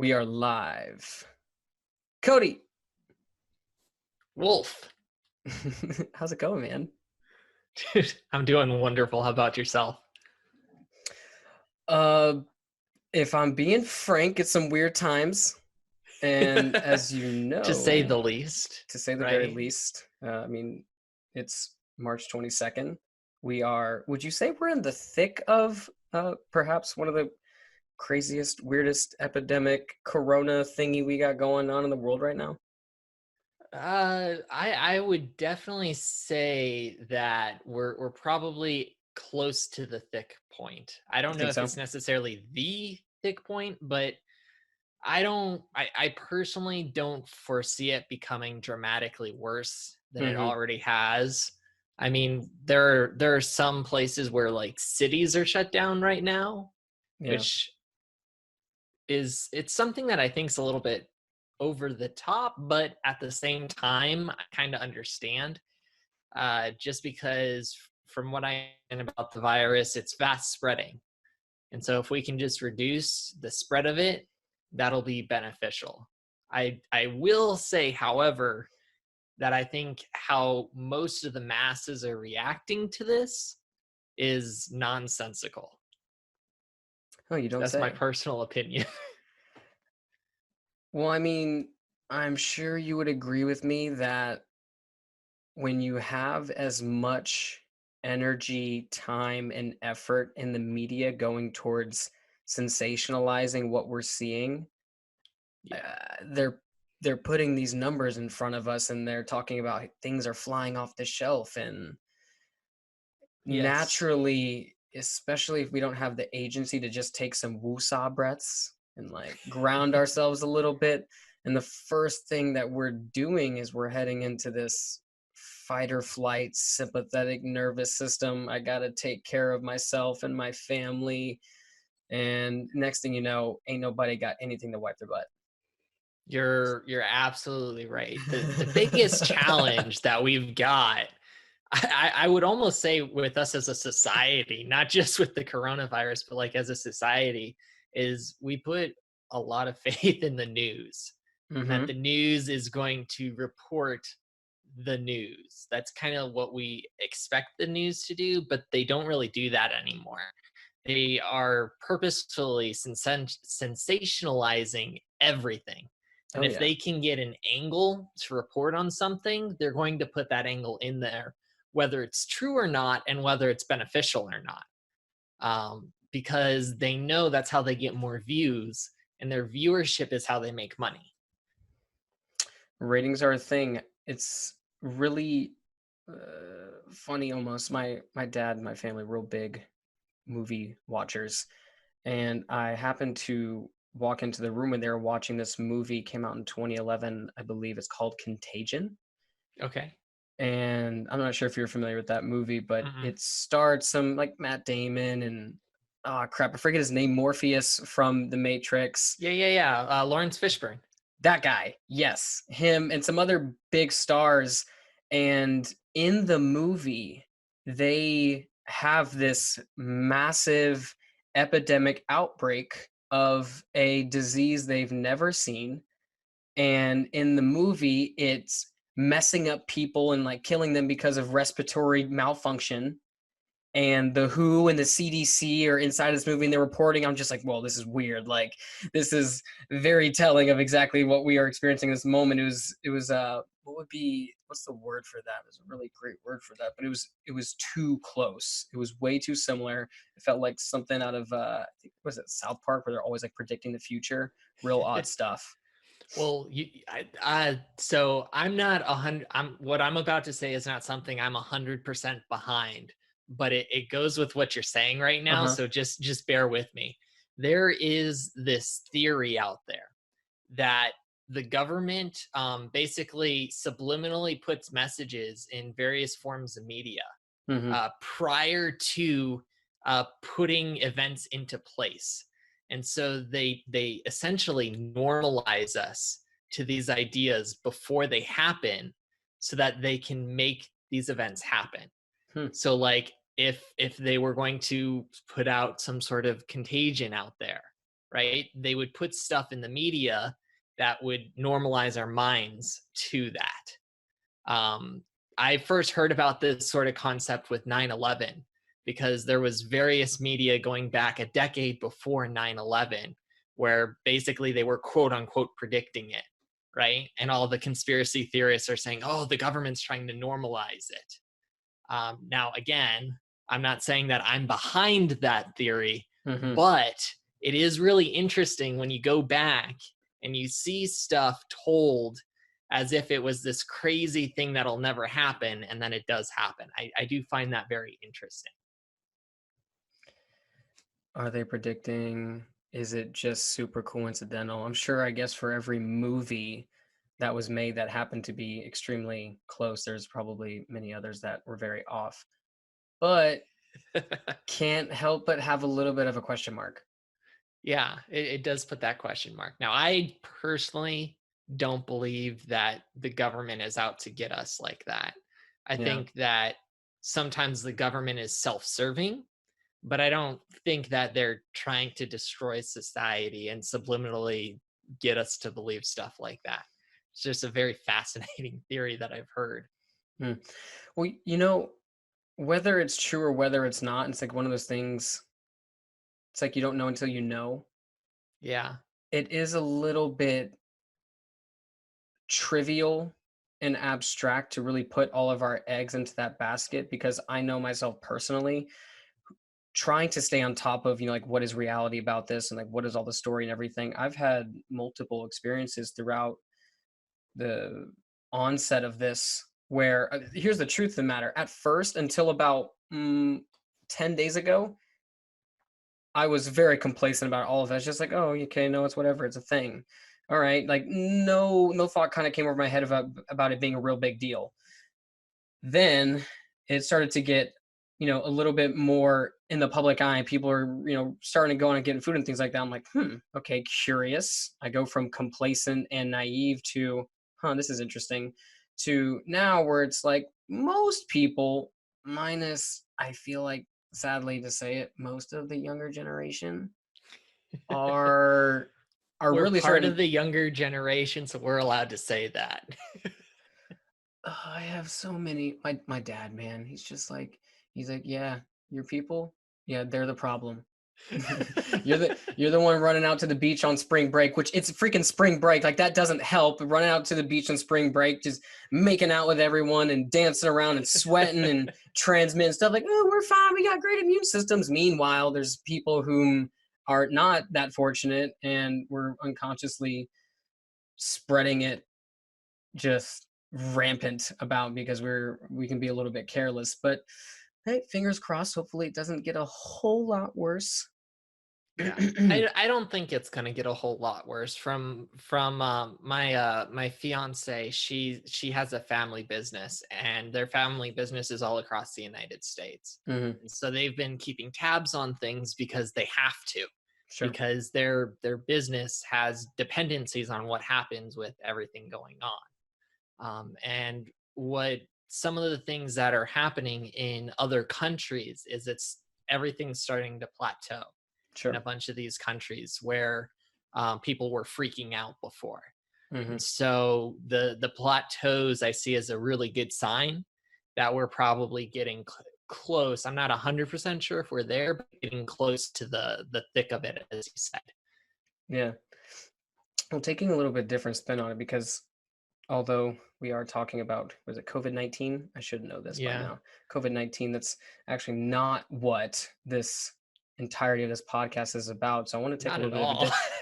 We are live. Cody, Wolf, how's it going, man? dude, I'm doing wonderful. How about yourself? Uh, if I'm being frank, it's some weird times, and as you To say know, the least, to say the very right? least, it's March 22nd. Would you say we're in the thick of perhaps one of the craziest, weirdest epidemic corona thingy we got going on in the world right now? I would definitely say that we're probably close to the thick point. I You don't know think if so? it's necessarily the thick point, but I personally don't foresee it becoming dramatically worse than it Mm-hmm. already has. I mean, there are some places where like cities are shut down right now, Yeah. which it's something that I think is a little bit over the top, but at the same time, I kind of understand. Just because from what I know about the virus, it's fast spreading. And so if we can just reduce the spread of it, that'll be beneficial. I will say, however, that I think how most of the masses are reacting to this is nonsensical. Oh, you don't That's my say. personal opinion. Well, I'm sure you would agree with me that when you have as much energy, time, and effort in the media going towards sensationalizing what we're seeing, uh, Yeah. they're they're putting these numbers in front of us and they're talking about things are flying off the shelf and Yes. naturally, especially if we don't have the agency to just take some woosah breaths and like ground ourselves a little bit. And the first thing that we're doing is we're heading into this fight or flight sympathetic nervous system. I got to take care of myself and my family. And next thing you know, ain't nobody got anything to wipe their butt. You're absolutely right. The biggest challenge that we've got, I would almost say with us as a society, not just with the coronavirus, but like as a society, is we put a lot of faith in the news and that Hmm. the news is going to report the news. That's kind of what we expect the news to do, but they don't really do that anymore. They are purposefully sensationalizing everything. And Oh, if yeah. they can get an angle to report on something, they're going to put that angle in there, whether it's true or not, and whether it's beneficial or not. Because they know that's how they get more views, and their viewership is how they make money. Ratings are a thing. It's really funny almost. My dad and my family real big movie watchers, and I happened to walk into the room when they were watching this movie. Came out in 2011, I believe. It's called Contagion, Okay. and I'm not sure if you're familiar with that movie, but Mm-mm. it starred some like Matt Damon and crap, I forget his name, Morpheus from The Matrix. Yeah. Lawrence Fishburne. That guy, yes, him and some other big stars. And in the movie, they have this massive epidemic outbreak of a disease they've never seen. And in the movie, it's messing up people and like killing them because of respiratory malfunction, and the WHO and the CDC are inside this movie and they're reporting. I'm just like, well, this is weird. Like, this is very telling of exactly what we are experiencing in this moment. What's the word for that? There's a really great word for that, but it was too close. It was way too similar. It felt like something out of I think was it South Park where they're always like predicting the future. Real odd stuff. Well, so I'm not 100. What I'm about to say is not something I'm 100% behind, but it goes with what you're saying right Uh now. huh. So just bear with me. There is this theory out there that the government basically subliminally puts messages in various forms of media Mm-hmm. prior to putting events into place. And so they essentially normalize us to these ideas before they happen so that they can make these events happen. Hmm. So like if they were going to put out some sort of contagion out there, right? They would put stuff in the media that would normalize our minds to that. I first heard about this sort of concept with 9/11 because there was various media going back a decade before 9/11 where basically they were quote unquote predicting it, right? And all the conspiracy theorists are saying, oh, the government's trying to normalize it. Now, again, I'm not saying that I'm behind that theory, Hmm. but it is really interesting when you go back and you see stuff told as if it was this crazy thing that'll never happen, and then it does happen. I do find that very interesting. Are they predicting? Is it just super coincidental? I'm sure, I guess, for every movie that was made that happened to be extremely close, there's probably many others that were very off. But can't help but have a little bit of a question mark. Yeah, it does put that question mark. Now, I personally don't believe that the government is out to get us like that. I Yeah. think that sometimes the government is self serving, but I don't think that they're trying to destroy society and subliminally get us to believe stuff like that. It's just a very fascinating theory that I've heard. Hmm. Well, whether it's true or whether it's not, it's like one of those things. It's like you don't know until you know. Yeah. It is a little bit trivial and abstract to really put all of our eggs into that basket because I know myself personally trying to stay on top of, like what is reality about this and like what is all the story and everything. I've had multiple experiences throughout the onset of this where here's the truth of the matter. At first, until about 10 days ago, I was very complacent about all of that. It's just like, oh, okay, no, it's whatever, it's a thing. All right, like no thought kind of came over my head about it being a real big deal. Then it started to get, a little bit more in the public eye. People are, starting to go on and getting food and things like that. I'm like, okay, curious. I go from complacent and naive to, this is interesting, to now where it's like most people, minus, I feel like, sadly to say it, most of the younger generation are We're really part starting of the younger generation, so we're allowed to say that. I have so many. My dad, man, he's like, yeah, your people, yeah, they're the problem. You're the one running out to the beach on spring break, which it's freaking spring break. Like that doesn't help. Running out to the beach on spring break, just making out with everyone and dancing around and sweating and transmitting stuff like, oh, we're fine. We got great immune systems. Meanwhile, there's people whom are not that fortunate and we're unconsciously spreading it just rampant about because we can be a little bit careless. But hey, fingers crossed. Hopefully, it doesn't get a whole lot worse. Yeah. I don't think it's gonna get a whole lot worse. From my fiance, she has a family business, and their family business is all across the United States. Hmm. And so they've been keeping tabs on things because they have to, Sure, because their business has dependencies on what happens with everything going on. And what some of the things that are happening in other countries is it's everything's starting to plateau in a sure. bunch of these countries where people were freaking out before. And Hmm. so the plateaus I see as a really good sign that we're probably getting close. I'm not 100% sure if we're there, but getting close to the thick of it, as you said. Yeah. Well, taking a little bit different spin on it because although we are talking about, was it COVID-19? I should know this by Yeah, now. COVID-19. That's actually not what this entirety of this podcast is about. So I want to take a not little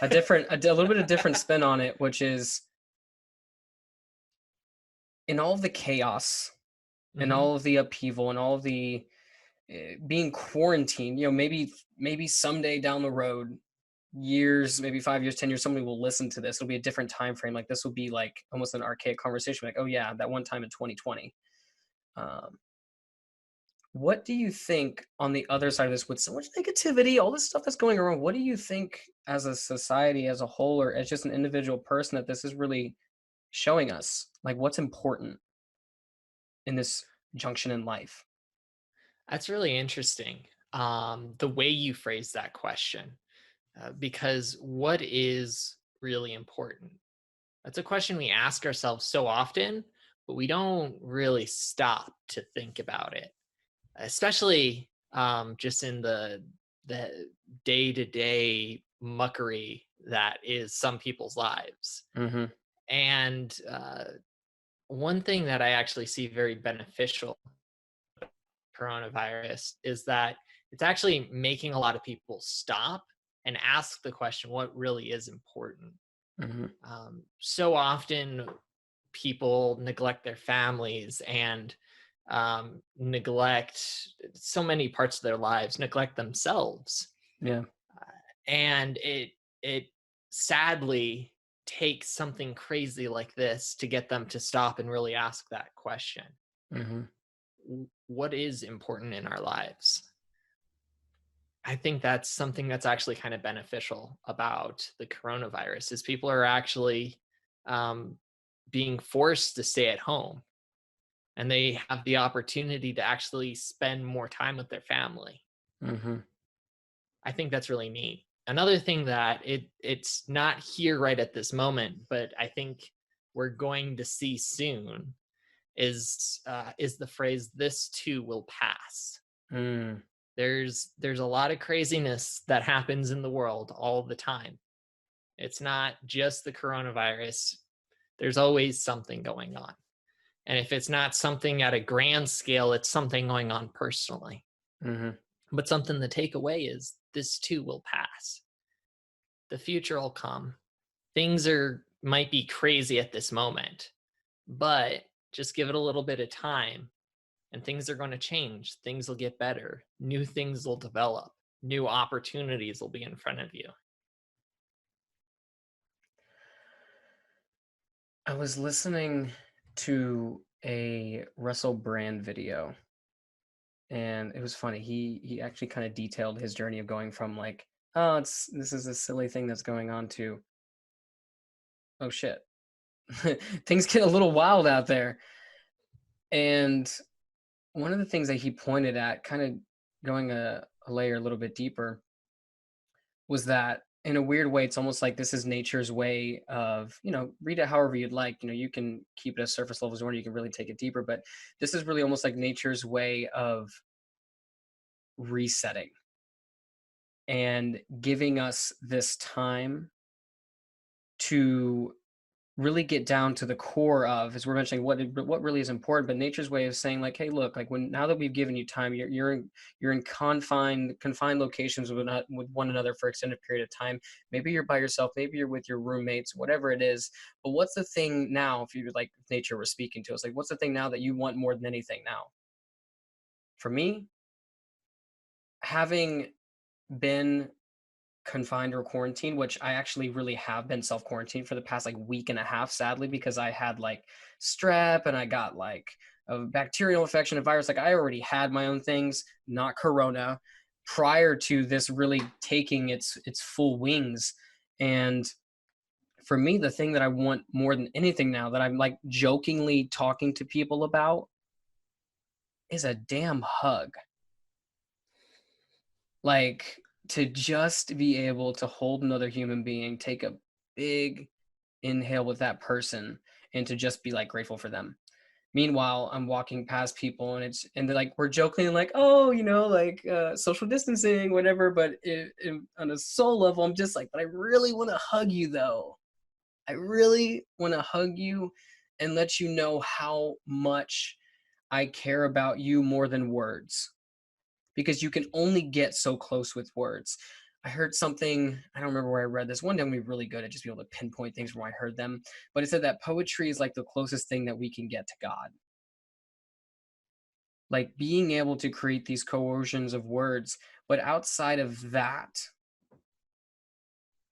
at bit of all. a little bit of different spin on it, which is in all of the chaos and Hmm. all of the upheaval and all of the being quarantined, maybe someday down the road, years, maybe 5 years, 10 years, somebody will listen to this. It'll be a different time frame. Like this will be like almost an archaic conversation. Like, oh yeah, that one time in 2020. Um, what do you think on the other side of this with so much negativity, all this stuff that's going around? What do you think as a society as a whole, or as just an individual person, that this is really showing us? Like, what's important in this junction in life? That's really interesting. The way you phrase that question. because what is really important? That's a question we ask ourselves so often, but we don't really stop to think about it, especially just in the day to day muckery that is some people's lives. Mhm. And one thing that I actually see very beneficial coronavirus is that it's actually making a lot of people stop and ask the question, what really is important? Mhm. So often people neglect their families and neglect so many parts of their lives, neglect themselves. Yeah. And it sadly takes something crazy like this to get them to stop and really ask that question. Mhm. What is important in our lives? I think that's something that's actually kind of beneficial about the coronavirus is people are actually um, being forced to stay at home, and they have the opportunity to actually spend more time with their family. Mhm. I think that's really neat. Another thing that it's not here right at this moment, but I think we're going to see soon is the phrase "this too will pass." Mm. There's a lot of craziness that happens in the world all the time. It's not just the coronavirus. There's always something going on. And if it's not something at a grand scale, it's something going on personally. Mhm. But something to take away is this too will pass. The future will come. Things are might be crazy at this moment, but just give it a little bit of time and things are going to change. Things will get better. New things will develop. New opportunities will be in front of you. I was listening to a Russell Brand video, and it was funny. He actually kind of detailed his journey of going from like, oh, it's this is a silly thing that's going on to, oh shit. Things get a little wild out there. And one of the things that he pointed at, kind of going a layer a little bit deeper, was that in a weird way, it's almost like this is nature's way of, read it however you'd like. You can keep it as surface levels or you can really take it deeper, but this is really almost like nature's way of resetting and giving us this time to really get down to the core of, as we're mentioning, what really is important. But nature's way of saying, like, hey, look, like, when now that we've given you time, you're in confined locations with one another for extended period of time. Maybe you're by yourself, maybe you're with your roommates, whatever it is. But what's the thing now? If you like, if nature was speaking to us, like, what's the thing now that you want more than anything now? For me, having been confined or quarantined, which I actually really have been self quarantined for the past like week and a half, sadly, because I had like strep and I got like a bacterial infection, a virus. Like, I already had my own things, not corona, prior to this really taking its full wings. And for me, the thing that I want more than anything now, that I'm like jokingly talking to people about, is a damn hug. Like, to just be able to hold another human being, take a big inhale with that person, and to just be like grateful for them. Meanwhile, I'm walking past people and they're like, we're joking like, oh, like social distancing, whatever. But on a soul level, I'm just like, but I really want to hug you though. I really want to hug you and let you know how much I care about you more than words, because you can only get so close with words. I heard something, I don't remember where I read this. One day I'm gonna be really good at just being able to pinpoint things from where I heard them. But it said that poetry is like the closest thing that we can get to God. Like, being able to create these coercions of words. But outside of that,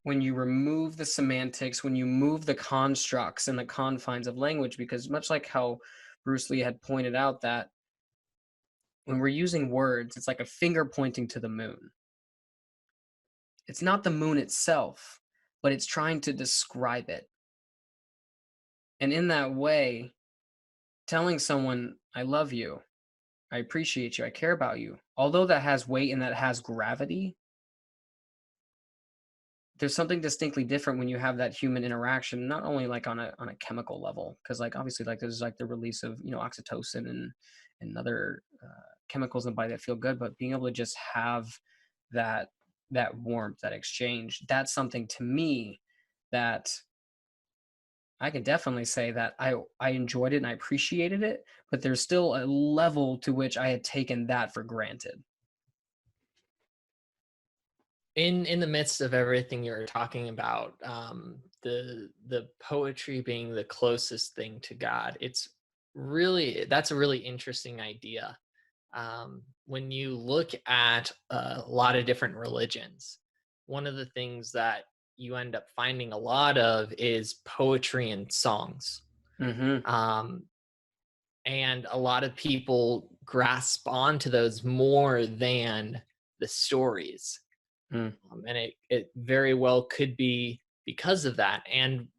when you remove the semantics, when you move the constructs and the confines of language, because much like how Bruce Lee had pointed out, that when we're using words, it's like a finger pointing to the moon. It's not the moon itself, but it's trying to describe it. And in that way, telling someone, I love you, I appreciate you, I care about you, although that has weight and that has gravity, there's something distinctly different when you have that human interaction, not only like on a chemical level, because like obviously like there's like the release of oxytocin and other chemicals in the body that feel good, but being able to just have that warmth, that exchange, that's something to me that I can definitely say that I enjoyed it and I appreciated it, but there's still a level to which I had taken that for granted. In the midst of everything you're talking about, the poetry being the closest thing to God, it's really that's a really interesting idea. When you look at a lot of different religions, one of the things that you end up finding a lot of is poetry and songs. Mhm. Um, and a lot of people grasp onto those more than the stories. Mm. And it very well could be because of that. And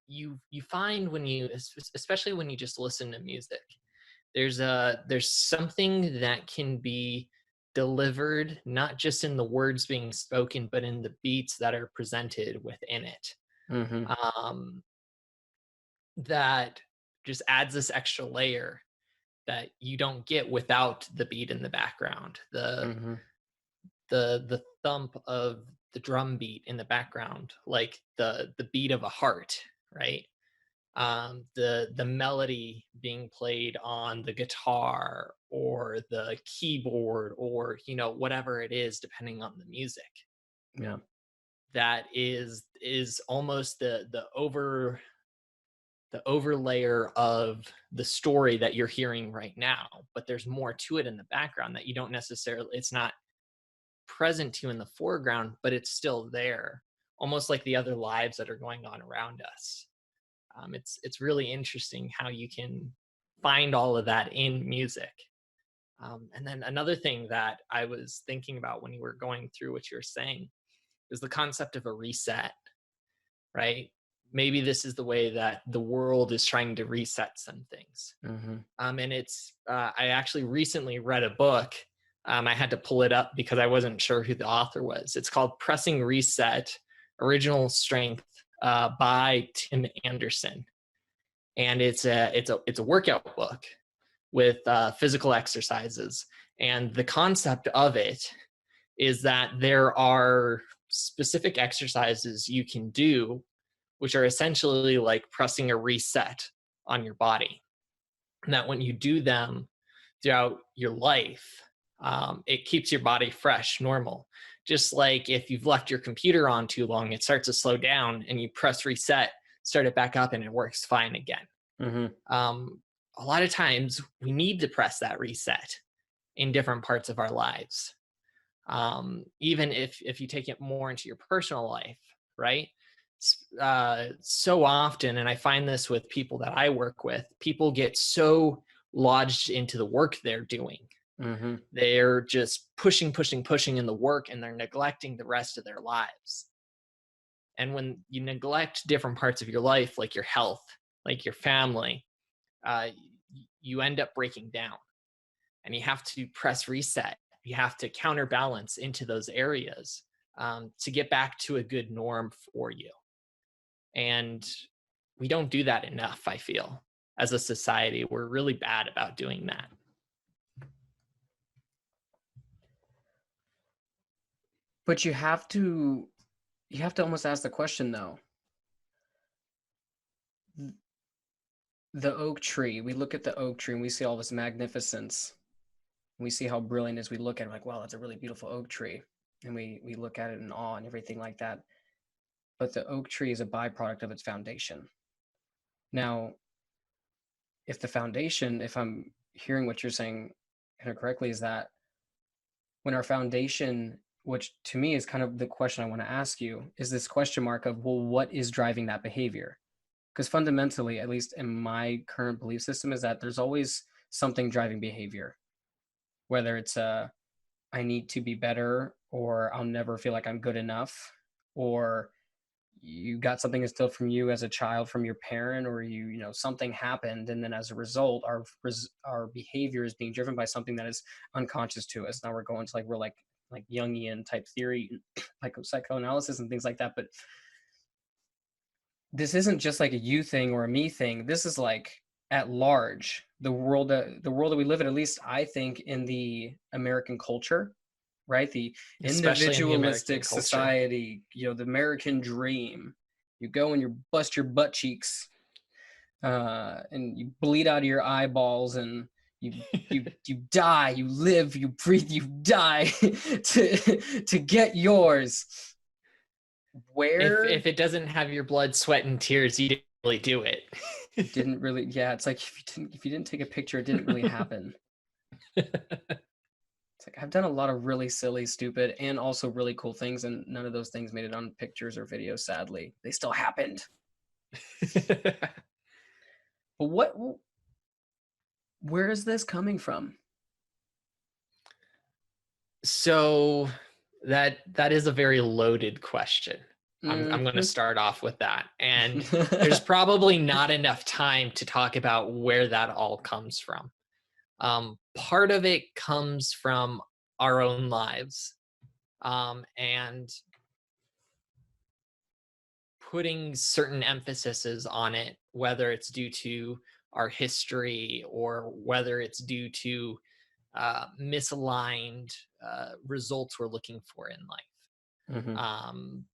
you find when you, especially when you just listen to music, there's something that can be delivered not just in the words being spoken, but in the beats that are presented within it. Mhm. um, that just adds this extra layer that you don't get without the beat in the background, Mhm. the thump of the drum beat in the background, like the beat of a heart, right? The melody being played on the guitar or the keyboard, or whatever it is, depending on the music. Yeah. That is almost the overlayer of the story that you're hearing right now, but there's more to it in the background that you don't necessarily, it's not present to you in the foreground, but it's still there, almost like the other lives that are going on around us. It's really interesting how you can find all of that in music. And then another thing that I was thinking about when you were going through what you're saying is the concept of a reset, right? Maybe this is the way that the world is trying to reset some things. Mhm. And I actually recently read a book. I had to pull it up because I wasn't sure who the author was. It's called Pressing Reset, Original Strength, by Tim Anderson. And it's a workout book with physical exercises. And the concept of it is that there are specific exercises you can do, which are essentially like pressing a reset on your body. And that when you do them throughout your life, it keeps your body fresh, normal. Just like if you've left your computer on too long, it starts to slow down and you press reset, start it back up, and it works fine again. Mhm. Um, a lot of times we need to press that reset in different parts of our lives. Even if you take it more into your personal life, right? So often, and I find this with people that I work with, people get so lodged into the work they're doing. Mhm. They're just pushing, pushing, pushing in the work, and they're neglecting the rest of their lives. And when you neglect different parts of your life, like your health, like your family, uh, you end up breaking down, and you have to press reset. You have to counterbalance into those areas to get back to a good norm for you. And we don't do that enough, I feel. As a society, we're really bad about doing that. But you have to almost ask the question though. th- The oak tree, we look at the oak tree and we see all this magnificence. We see how brilliant it is. We look at it like, wow, that's a really beautiful oak tree. And we look at it in awe and everything like that. But the oak tree is a byproduct of its foundation. Now, if the foundation, if I'm hearing what you're saying correctly, is that when our foundation, which to me is kind of the question I want to ask you, is this question mark of, well, what is driving that behavior? Because fundamentally, at least in my current belief system, is that there's always something driving behavior, whether it's I need to be better, or I'll never feel like I'm good enough, or you got something instilled from you as a child from your parent, or something happened, and then as a result, our behavior is being driven by something that is unconscious to us. Now we're going to like we're like like Jungian type theory, like psychoanalysis and things like that. But this isn't just like a you thing or a me thing. This is like at large the world that we live in. At least I think in the American culture, right? The especially in the American individualistic culture. society, the American dream. You go and you bust your butt cheeks, and you bleed out of your eyeballs, and you die, you live, you breathe, you die to get yours. Where If it doesn't have your blood, sweat, and tears, you didn't really do it. didn't really, yeah, it's like if you didn't take a picture, it didn't really happen. It's like I've done a lot of really silly, stupid, and also really cool things, and none of those things made it on pictures or videos, sadly. They still happened. But where is this coming from? So that is a very loaded question. I'm going to Mhm. start off with that. And there's probably not enough time to talk about where that all comes from. Part of it comes from our own lives, and putting certain emphases on it, whether it's due to our history or whether it's due to misaligned results we're looking for in life. Mhm.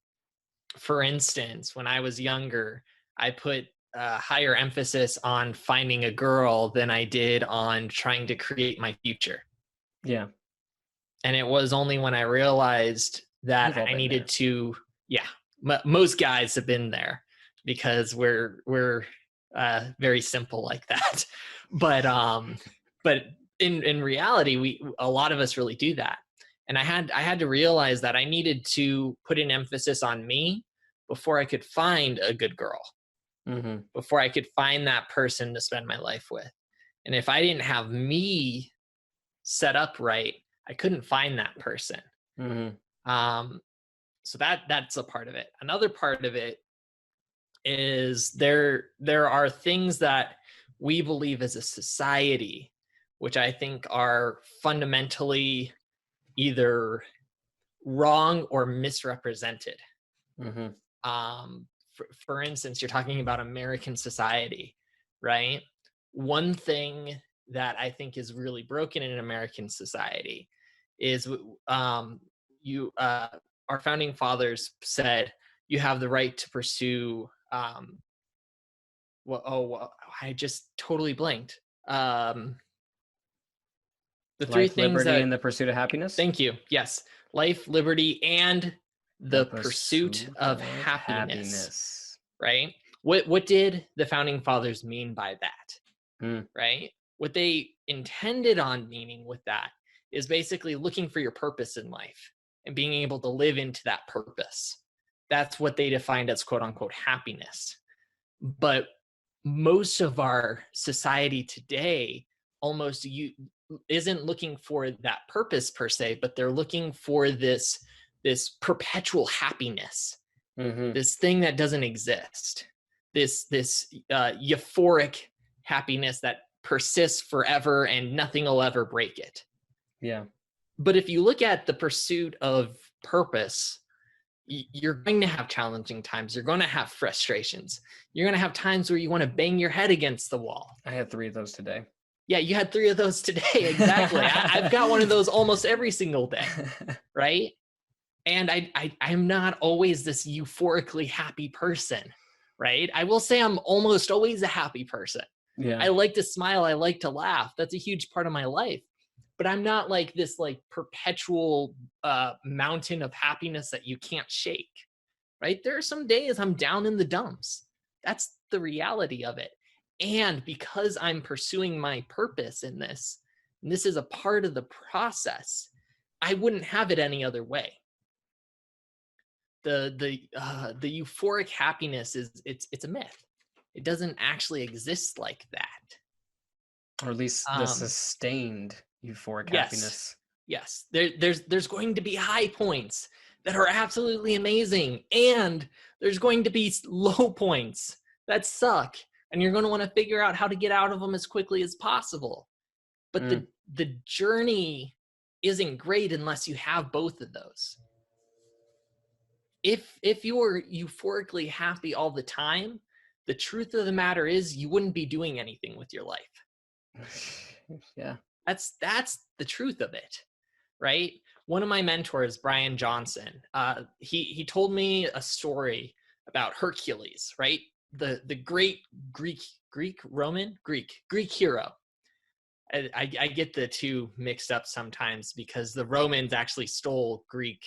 For instance, when I was younger, I put a higher emphasis on finding a girl than I did on trying to create my future. Yeah, And it was only when I realized we've that all I been needed there. to, yeah, most guys have been there because we're very simple like that. But but in reality, a lot of us really do that. And I had to realize that I needed to put an emphasis on me before I could find a good girl, Mhm. before I could find that person to spend my life with. And if I didn't have me set up right, I couldn't find that person. Mhm. Um, so that's a part of it. Another part of it is there are things that we believe as a society, which I think are fundamentally either wrong or misrepresented. Mhm. For instance, you're talking about American society, right? One thing that I think is really broken in American society is you our founding fathers said you have the right to pursue well, I just totally blanked. The three Life, things liberty, that and the pursuit of happiness. thank you. Yes, life, liberty, and The the pursuit pursuit of of happiness, happiness. right? What did the founding fathers mean by that? Mm. Right? What they intended on meaning with that is basically looking for your purpose in life and being able to live into that purpose. That's what they defined as quote unquote happiness. But most of our society today almost isn't looking for that purpose per se, but they're looking for this perpetual happiness, Mhm. this thing that doesn't exist, this euphoric happiness that persists forever and nothing will ever break it. Yeah. But if you look at the pursuit of purpose, you're going to have challenging times. You're going to have frustrations. You're going to have times where you want to bang your head against the wall. I had 3 of those today. Yeah, you had 3 of those today. Exactly. I've got one of those almost every single day, right? And I'm not always this euphorically happy person, right? I will say I'm almost always a happy person. Yeah. I like to smile, I like to laugh. That's a huge part of my life. But I'm not like this like perpetual mountain of happiness that you can't shake, right? There are some days I'm down in the dumps. That's the reality of it. And because I'm pursuing my purpose in this, and this is a part of the process, I wouldn't have it any other way. The euphoric happiness is it's a myth. It doesn't actually exist like that. Or at least the Um, sustained euphoric yes, happiness. yes. There's going to be high points that are absolutely amazing, and there's going to be low points that suck, and you're going to want to figure out how to get out of them as quickly as possible. But Mm. the journey isn't great unless you have both of those. If you're euphorically happy all the time, the truth of the matter is you wouldn't be doing anything with your life. Yeah. That's the truth of it, right? One of my mentors, Brian Johnson, he told me a story about Hercules, right? The great Greek hero. I get the two mixed up sometimes because the Romans actually stole Greek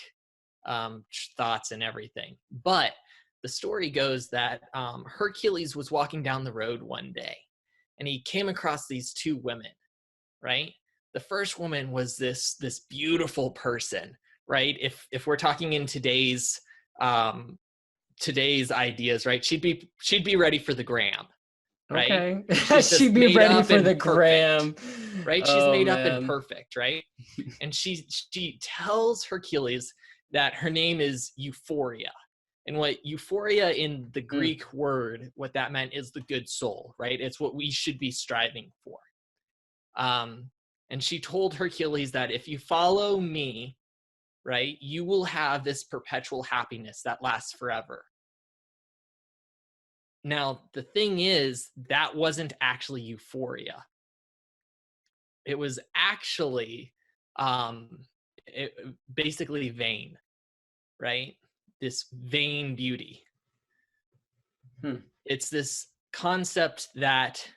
thoughts and everything. But the story goes that Hercules was walking down the road one day and he came across these two women, right? The first woman was this beautiful person, right? If we're talking in today's ideas, right? She'd be ready for the gram, right? Okay. She's She'd just be made ready up for and the perfect, gram. right? She's Oh, made up and man. perfect, right? And she tells Hercules that her name is Euphoria. And what euphoria in the Greek word, what that meant is the good soul, right? It's what we should be striving for. And she told Hercules that if you follow me, right, you will have this perpetual happiness that lasts forever. Now, the thing is, that wasn't actually euphoria. It was actually basically vain, right? This vain beauty. It's this concept that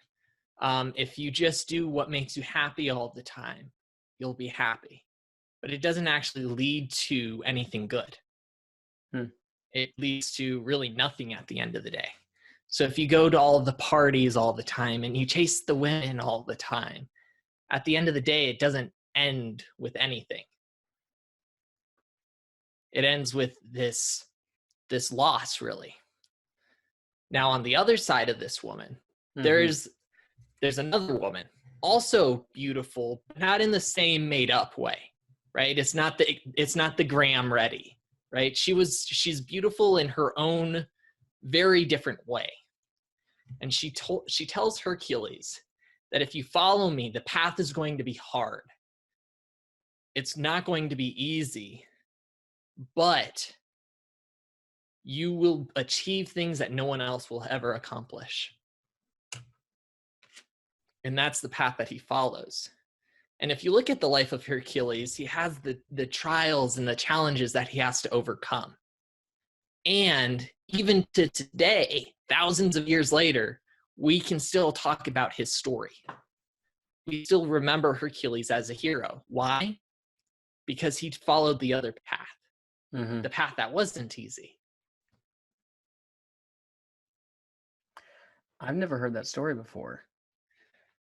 if you just do what makes you happy all the time, you'll be happy. But it doesn't actually lead to anything good. It leads to really nothing at the end of the day. So if you go to all the parties all the time and you chase the women all the time, at the end of the day, it doesn't end with anything. It ends with this loss, really. Now, on the other side of this woman, there's another woman, also beautiful, but not in the same made up way, right? It's not the gram ready, right? She's beautiful in her own very different way. And she tells Hercules that if you follow me, the path is going to be hard. It's not going to be easy, but you will achieve things that no one else will ever accomplish. And that's the path that he follows. And if you look at the life of Hercules, he has the trials and the challenges that he has to overcome. And even to today, thousands of years later, we can still talk about his story. We still remember Hercules as a hero. Why? Because he followed the other path, the path that wasn't easy. I've never heard that story before.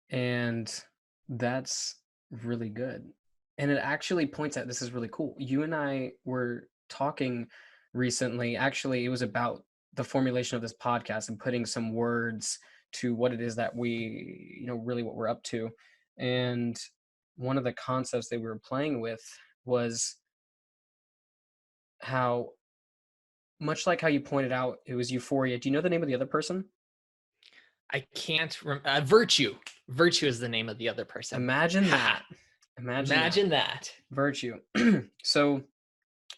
And that's really good. And it actually points out, this is really cool. You and I were talking recently. Actually, it was about the formulation of this podcast and putting some words to what it is that we, really what we're up to. And one of the concepts that we were playing with was how, much like how you pointed out, it was euphoria. Do you know the name of the other person? I can't Virtue. Virtue is the name of the other person. Imagine that. Imagine that. Virtue. So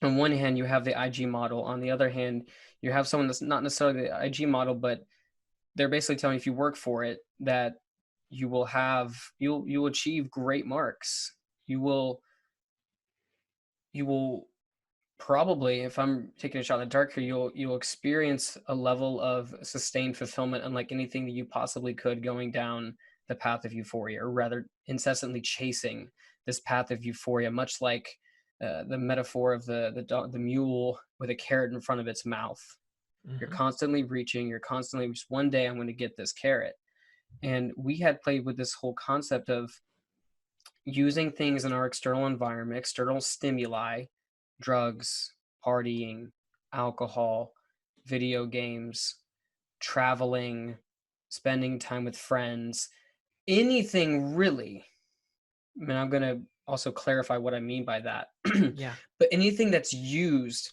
on one hand, you have the IG model. On the other hand, you have someone that's not necessarily the IG model, but they're basically telling you if you work for it, that you will you'll achieve great marks. You will probably, if I'm taking a shot in the dark here, you'll experience a level of sustained fulfillment unlike anything that you possibly could going down the path of euphoria, or rather incessantly chasing this path of euphoria, much like the metaphor of the mule with a carrot in front of its mouth. You're constantly reaching, you're constantly just, one day I'm going to get this carrot. And we had played with this whole concept of using things in our external environment, external stimuli, drugs, partying, alcohol, video games, traveling, spending time with friends, anything really. I mean, I'm going to also clarify what I mean by that. Yeah. But anything that's used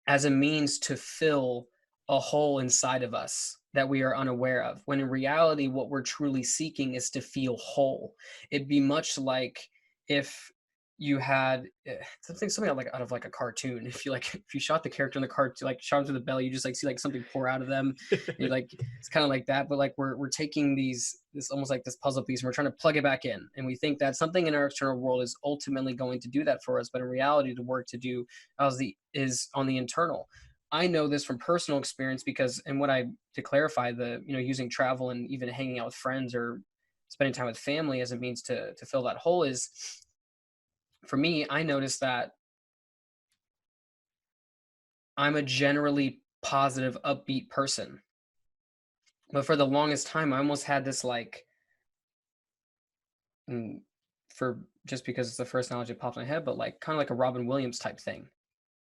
as a means to fill a hole inside of us that we are unaware of, when in reality, what we're truly seeking is to feel whole. It'd be much like if you had something like out of like a cartoon. If you like, if you shot the character in the cartoon, like shot him through the belly, you just like see like something pour out of them. And you like, it's kind of like that, but like we're taking this almost like this puzzle piece, and we're trying to plug it back in, and we think that something in our external world is ultimately going to do that for us, but in reality, the work to do is on the internal. I know this from personal experience because, and what I to clarify, the using travel and even hanging out with friends or spending time with family as a means to fill that hole is, for me, I noticed that I'm a generally positive, upbeat person. But for the longest time, I almost had this like, mm, for just because it's the first analogy that popped in my head, but like kind of like a Robin Williams type thing.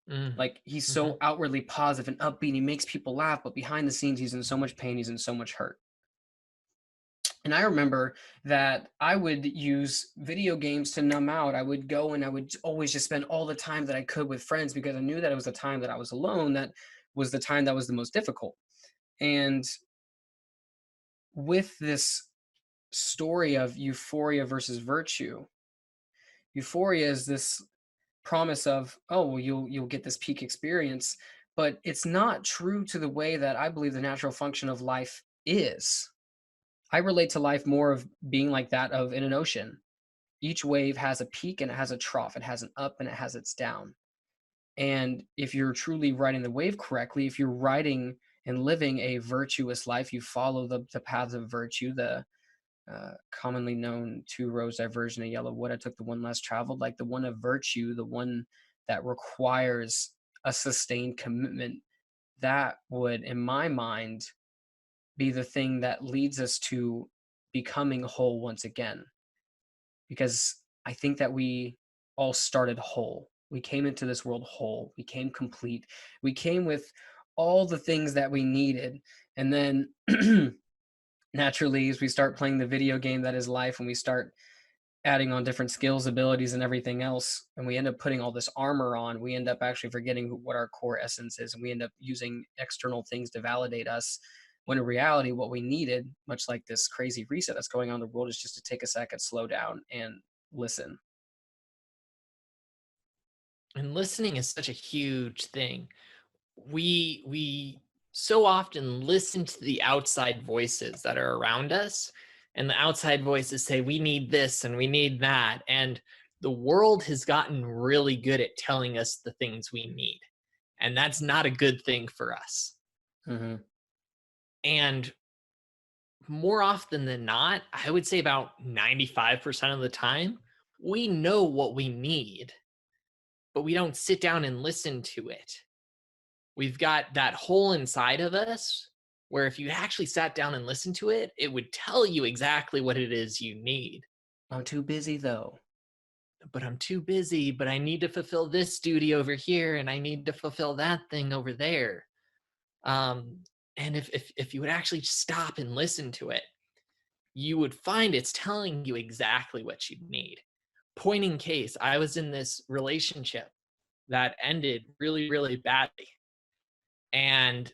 Mm. Like he's Mhm. so outwardly positive and upbeat, he makes people laugh, but behind the scenes, he's in so much pain, he's in so much hurt. And I remember that I would use video games to numb out. I would go and I would always just spend all the time that I could with friends because I knew that it was the time that I was alone that was the time that was the most difficult. And with this story of euphoria versus virtue, euphoria is this promise of, oh, well, you'll get this peak experience, but it's not true to the way that I believe the natural function of life is. I relate to life more of being like that of in an ocean. Each wave has a peak and it has a trough. It has an up and it has its down. And if you're truly riding the wave correctly, if you're riding and living a virtuous life, you follow the paths of virtue, the commonly known two roads diverging in yellow wood. I took the one less traveled, like the one of virtue, the one that requires a sustained commitment. That would, in my mind, be the thing that leads us to becoming whole once again. Because I think that we all started whole. We came into this world whole. We came complete. We came with all the things that we needed. And then naturally, as we start playing the video game that is life, and we start adding on different skills, abilities, and everything else, and we end up putting all this armor on, we end up actually forgetting what our core essence is, and we end up using external things to validate us. When in reality, what we needed, much like this crazy reset that's going on in the world, is just to take a second, slow down, and listen. And listening is such a huge thing. We so often listen to the outside voices that are around us, and the outside voices say we need this and we need that, and the world has gotten really good at telling us the things we need, and that's not a good thing for us. Hmm. And more often than not, I would say about 95% of the time, we know what we need, but we don't sit down and listen to it. We've got that hole inside of us where if you actually sat down and listened to it, it would tell you exactly what it is you need. I'm too busy though. But I'm too busy, but I need to fulfill this duty over here and I need to fulfill that thing over there. Um, and if you would actually stop and listen to it, you would find it's telling you exactly what you need. Point in case, I was in this relationship that ended really, really badly. And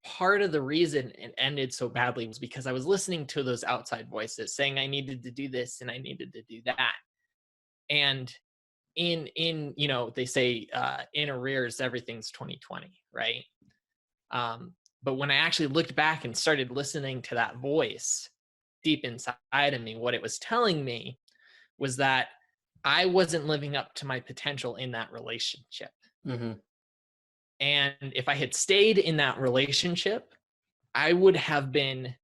part of the reason it ended so badly was because I was listening to those outside voices saying I needed to do this and I needed to do that. And they say in arrears everything's 2020, right? Um, but when I actually looked back and started listening to that voice deep inside of me, what it was telling me was that I wasn't living up to my potential in that relationship. Hmm. And if I had stayed in that relationship, I would have been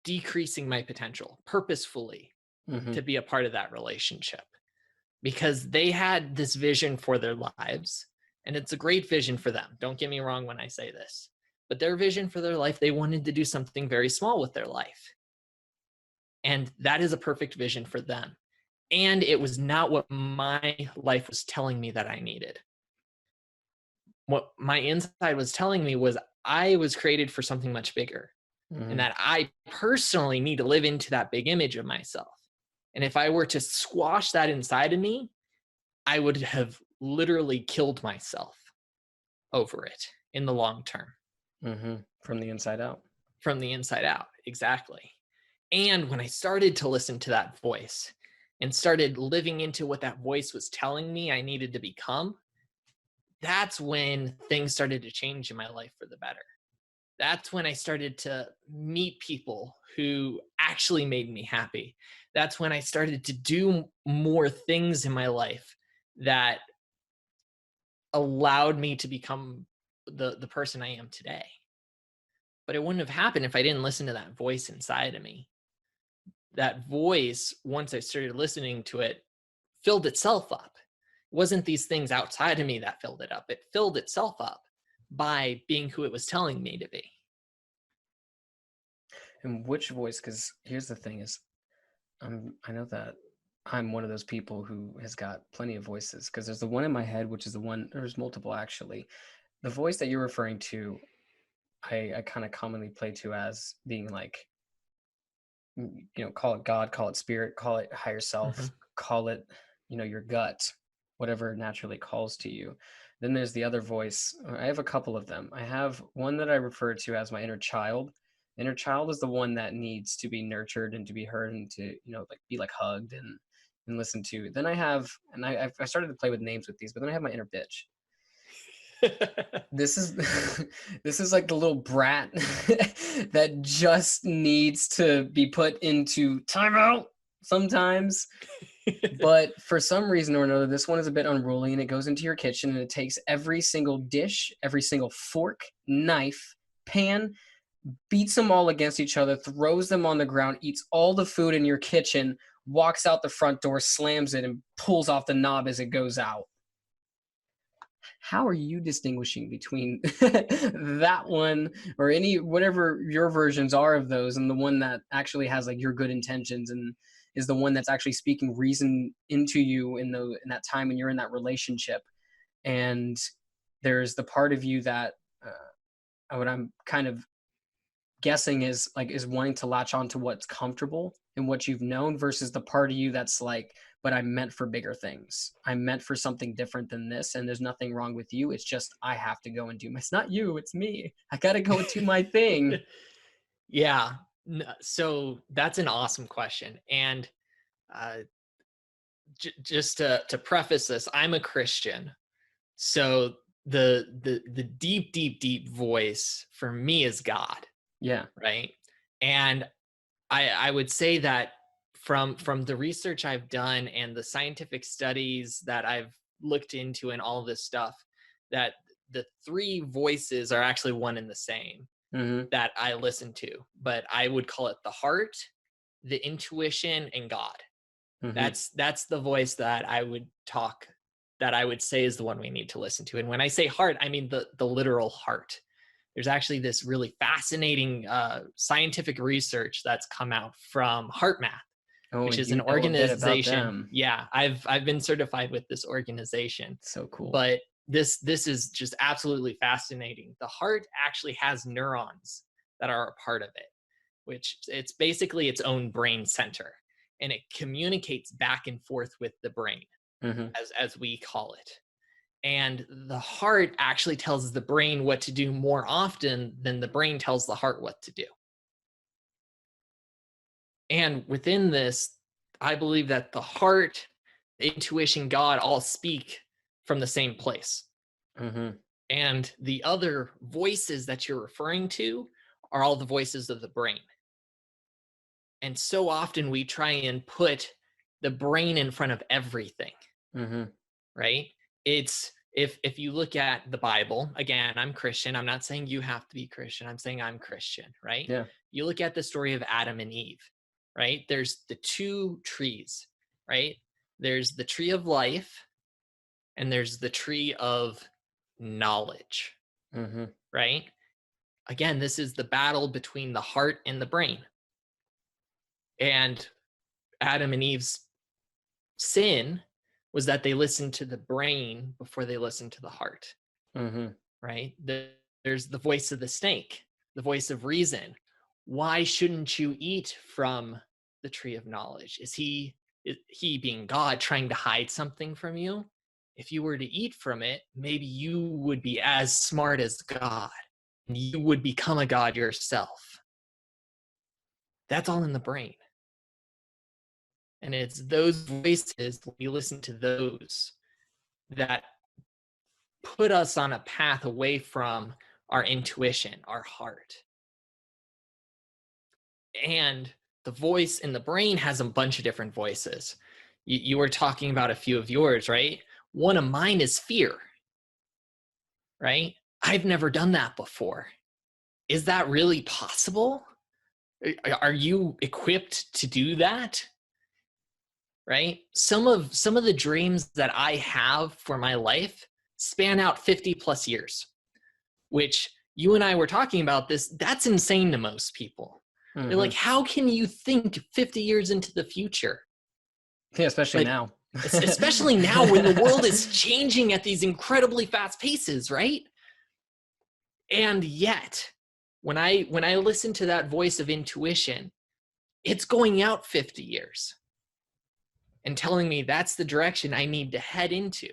decreasing my potential purposefully Hmm. to be a part of that relationship because they had this vision for their lives. And it's a great vision for them. Don't get me wrong when I say this, but their vision for their life, they wanted to do something very small with their life. And that is a perfect vision for them. And it was not what my life was telling me that I needed. What my inside was telling me was I was created for something much bigger and Hmm. that I personally need to live into that big image of myself. And if I were to squash that inside of me, I would have literally killed myself over it in the long term Hmm. From the inside out. from the inside out. Exactly. And when I started to listen to that voice and started living into what that voice was telling me I needed to become, that's when things started to change in my life for the better. That's when I started to meet people who actually made me happy. That's when I started to do more things in my life that allowed me to become the person I am today. But it wouldn't have happened if I didn't listen to that voice inside of me. That voice, once I started listening to it, filled itself up. It wasn't these things outside of me that filled it up. It filled itself up by being who it was telling me to be. And which voice? Because here's the thing: is I know that I'm one of those people who has got plenty of voices. Because there's the one in my head, which is the one. There's multiple actually. The voice that you're referring to, I kind of commonly play to as being like, call it God, call it spirit, call it higher self, Mhm. call it, your gut, whatever naturally calls to you. Then there's the other voice. I have a couple of them. I have one that I refer to as my inner child. Inner child is the one that needs to be nurtured and to be heard and to, like be like hugged and listened to. Then I have, and I started to play with names with these, but then I have my inner bitch. This is this is like the little brat that just needs to be put into timeout sometimes. But for some reason or another, this one is a bit unruly and it goes into your kitchen and it takes every single dish, every single fork, knife, pan, beats them all against each other, throws them on the ground, eats all the food in your kitchen, walks out the front door, slams it, and pulls off the knob as it goes out. How are you distinguishing between that one or any whatever your versions are of those and the one that actually has like your good intentions and is the one that's actually speaking reason into you in that time when you're in that relationship, and there's the part of you that what I'm kind of guessing is wanting to latch on to what's comfortable and what you've known versus the part of you that's like, but I'm meant for bigger things. I'm meant for something different than this. And there's nothing wrong with you. It's just, I have to go and do my, it's not you, it's me. I got to go and do my thing. Yeah. So that's an awesome question. And uh, just to preface this, I'm a Christian. So the deep, deep, deep voice for me is God, Yeah. right? And I would say that from the research I've done and the scientific studies that I've looked into and all this stuff, that the three voices are actually one and the same Mm-hmm. that I listen to, but I would call it the heart, the intuition, and God. Mm-hmm. That's the voice that I would say is the one we need to listen to. And when I say heart, I mean the literal heart. There's actually this really fascinating scientific research that's come out from HeartMath, Oh, which is an you know a bit about organization. them. Yeah, I've been certified with this organization, So cool. but this is just absolutely fascinating. The heart actually has neurons that are a part of it, which it's basically its own brain center, and it communicates back and forth with the brain, Mm-hmm. as we call it. And the heart actually tells the brain what to do more often than the brain tells the heart what to do. And within this, I believe that the heart, intuition, God all speak from the same place. Mm-hmm. And the other voices that you're referring to are all the voices of the brain. And so often we try and put the brain in front of everything, Mm-hmm. right? It's if you look at the Bible, again, I'm Christian. I'm not saying you have to be Christian. I'm saying I'm Christian, right? Yeah. You look at the story of Adam and Eve, right? There's the two trees, right? There's the tree of life and there's the tree of knowledge, Mm-hmm. right? Again, this is the battle between the heart and the brain. And Adam and Eve's sin was that they listened to the brain before they listened to the heart, Mm-hmm. right? There's the voice of the snake, the voice of reason. Why shouldn't you eat from the tree of knowledge? Is he being God trying to hide something from you? If you were to eat from it, maybe you would be as smart as God and you would become a God yourself. That's all in the brain. And it's those voices, when we listen to those, that put us on a path away from our intuition, our heart. And the voice in the brain has a bunch of different voices. You were talking about a few of yours, right? One of mine is fear, right? I've never done that before. Is that really possible? Are you equipped to do that? Right? Some of the dreams that I have for my life span out 50 plus years, which you and I were talking about this. That's insane to most people. They're Mm-hmm. like, how can you think 50 years into the future? Yeah, especially But now. especially now when the world is changing at these incredibly fast paces, right? And yet, when I listen to that voice of intuition, it's going out 50 years and telling me that's the direction I need to head into.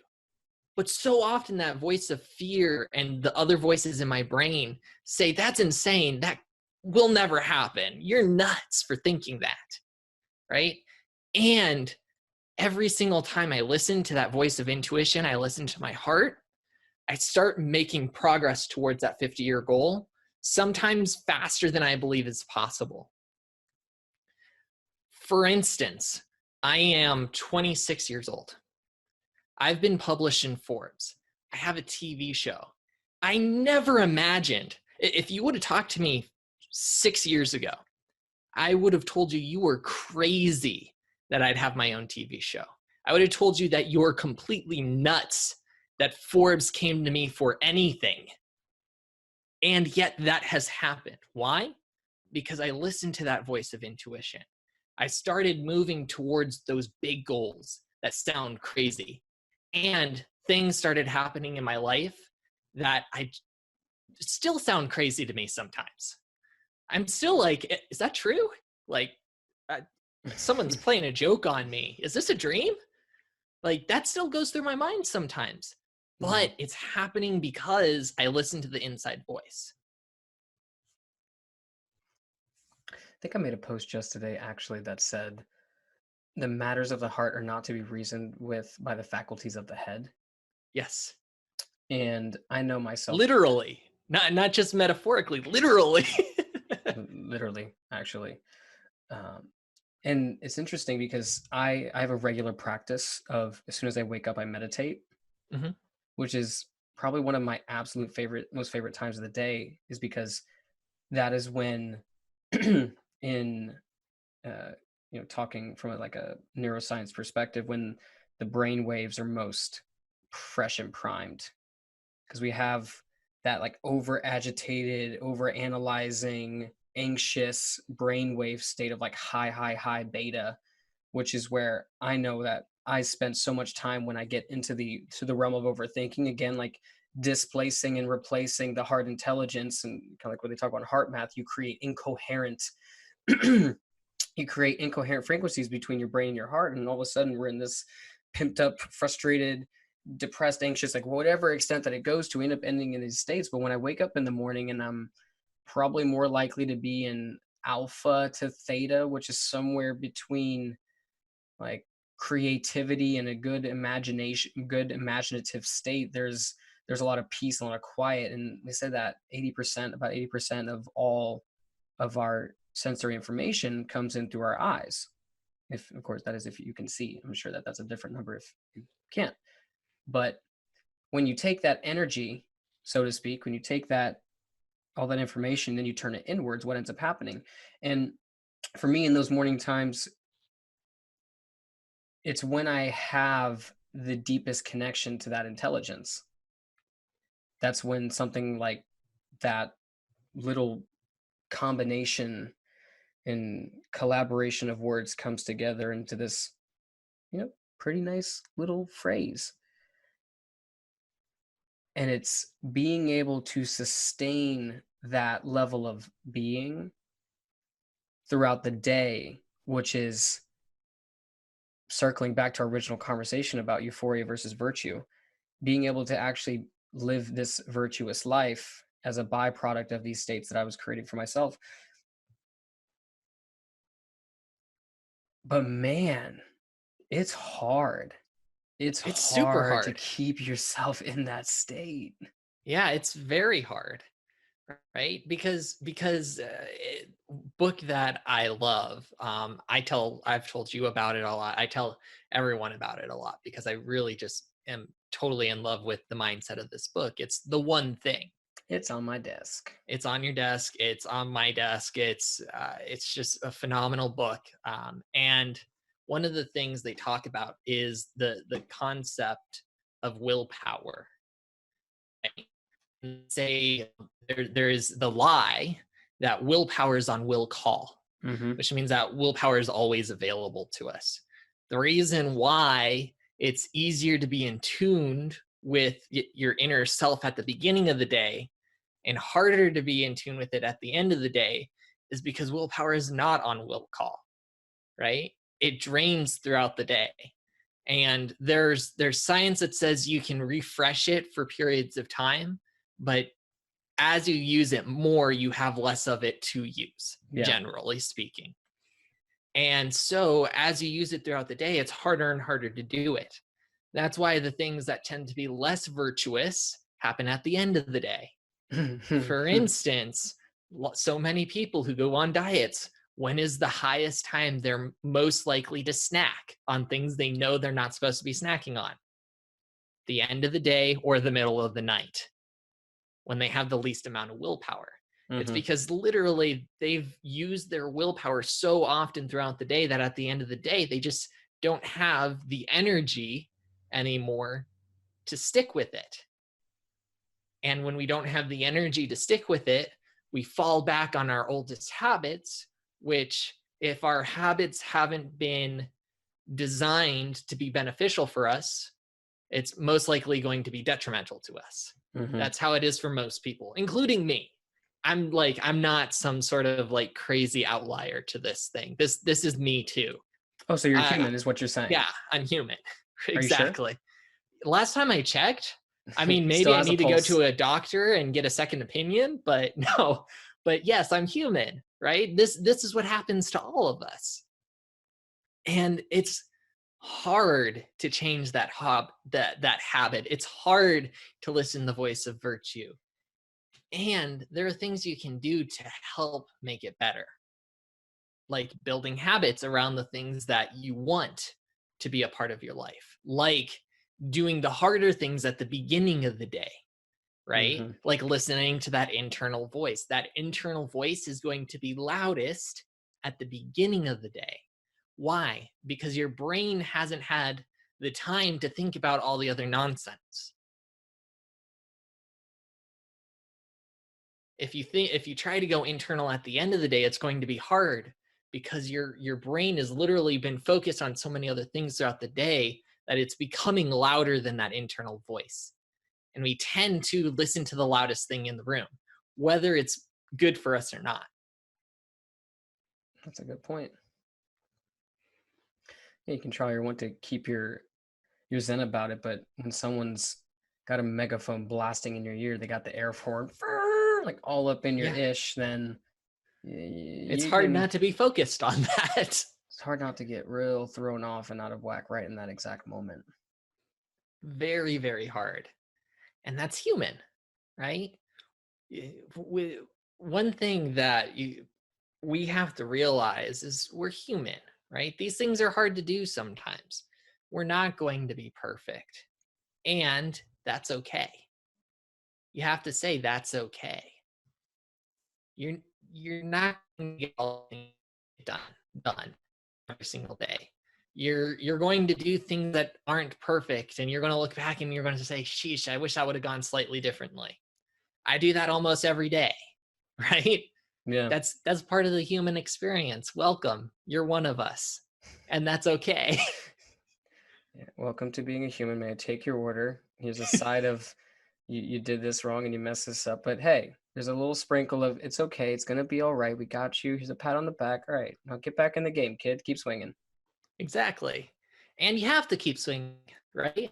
But so often that voice of fear and the other voices in my brain say, that's insane. That will never happen. You're nuts for thinking that, right? And every single time I listen to that voice of intuition, I listen to my heart, I start making progress towards that 50-year goal, sometimes faster than I believe is possible. For instance, I am 26 years old. I've been published in Forbes. I have a TV show. I never imagined, if you would have talked to me 6 years ago, I would have told you were crazy that I'd have my own TV show. I would have told you that you're completely nuts that Forbes came to me for anything. And yet that has happened. Why? Because I listened to that voice of intuition. I started moving towards those big goals that sound crazy. And things started happening in my life that I still sound crazy to me sometimes. I'm still like, is that true? Like, uh, someone's playing a joke on me. Is this a dream? Like, that still goes through my mind sometimes. But it's happening because I listen to the inside voice. I think I made a post just today actually that said the matters of the heart are not to be reasoned with by the faculties of the head. Yes. And I know myself Literally. Not just metaphorically, literally. literally, actually. And it's interesting because I have a regular practice of as soon as I wake up, I meditate, Mhm. which is probably one of my absolute most favorite times of the day, is because that is when in uh, talking from like a neuroscience perspective, when the brain waves are most fresh and primed, because we have that like over agitated, over analyzing, anxious brainwave state of like high beta, which is where I know that I spend so much time when I get into the realm of overthinking again, like displacing and replacing the heart intelligence, and kind of like when they talk about heart math, you create incoherent you create incoherent frequencies between your brain and your heart, and all of a sudden we're in this pimped up, frustrated, depressed, anxious, like whatever extent that it goes to, end up ending in these states. But when I wake up in the morning, and I'm probably more likely to be in alpha to theta, which is somewhere between like creativity and a good imagination, good imaginative state, there's a lot of peace, a lot of quiet. And they said that about 80% of all of our sensory information comes in through our eyes. If, of course, that is if you can see. I'm sure that that's a different number if you can't. But when you take that energy, so to speak, when you take that all that information, then you turn it inwards, what ends up happening? And for me, in those morning times, it's when I have the deepest connection to that intelligence. That's when something like that little combination and collaboration of words comes together into this, pretty nice little phrase. And it's being able to sustain that level of being throughout the day, which is circling back to our original conversation about euphoria versus virtue, being able to actually live this virtuous life as a byproduct of these states that I was creating for myself. But man, it's hard. It's It's super hard to hard. keep yourself in that state. Yeah, it's very hard, right? Book that I love. I've told you about it a lot. I tell everyone about it a lot because I really just am totally in love with the mindset of this book. It's The One Thing. It's on my desk. It's on your desk. It's on my desk. It's just a phenomenal book. And one of the things they talk about is the concept of willpower. Right? Say there is the lie that willpower is on will call, Mm-hmm. which means that willpower is always available to us. The reason why it's easier to be in tune with your inner self at the beginning of the day and harder to be in tune with it at the end of the day is because willpower is not on will call, right? It drains throughout the day. And there's science that says you can refresh it for periods of time, but as you use it more, you have less of it to use, Yeah. generally speaking. And so as you use it throughout the day, it's harder and harder to do it. That's why the things that tend to be less virtuous happen at the end of the day. For instance, so many people who go on diets, when is the highest time they're most likely to snack on things they know they're not supposed to be snacking on? The end of the day or the middle of the night, when they have the least amount of willpower. It's Mm-hmm. because literally they've used their willpower so often throughout the day that at the end of the day, they just don't have the energy anymore to stick with it. And when we don't have the energy to stick with it, we fall back on our oldest habits, which, if our habits haven't been designed to be beneficial for us, it's most likely going to be detrimental to us. Mm-hmm. That's how it is for most people, including me. I'm not some sort of like crazy outlier to this thing. This is me too. Oh, so you're Uh, human, is what you're saying. yeah, I'm human. Are you sure? Exactly. Last time I checked, I mean, Still maybe I has a need to go pulse. to a doctor and get a second opinion, but no. But yes, I'm human, right? This is what happens to all of us. And it's hard to change that habit. It's hard to listen to the voice of virtue. And there are things you can do to help make it better, like building habits around the things that you want to be a part of your life, like doing the harder things at the beginning of the day, right? Mm-hmm. Like listening to that internal voice. That internal voice is going to be loudest at the beginning of the day. Why? Because your brain hasn't had the time to think about all the other nonsense. If you try to go internal at the end of the day, it's going to be hard because your brain has literally been focused on so many other things throughout the day that it's becoming louder than that internal voice. And we tend to listen to the loudest thing in the room, whether it's good for us or not. That's a good point. Yeah, you can try or want to keep your zen about it, but when someone's got a megaphone blasting in your ear, they got the air horn like all up in your Yeah, ish, then it's you hard can. not to be focused on that. It's hard not to get real thrown off and out of whack right in that exact moment. Very, very hard. And that's human, right? One thing that we have to realize is we're human, right? These things are hard to do sometimes. We're not going to be perfect. And that's okay. You have to say that's okay. You're you're not going to get all things done every single day. You're going to do things that aren't perfect, and you're going to look back and you're going to say, sheesh, I wish I would have gone slightly differently. I do that almost every day, right? Yeah. That's part of the human experience. Welcome. You're one of us. And that's okay. Yeah. Welcome to being a human. May I take your order? Here's a side of you did this wrong and you messed this up. But hey, there's a little sprinkle of it's okay. It's gonna be all right. We got you. Here's a pat on the back. All right, now get back in the game, kid. Keep swinging. Exactly. And you have to keep swinging, right?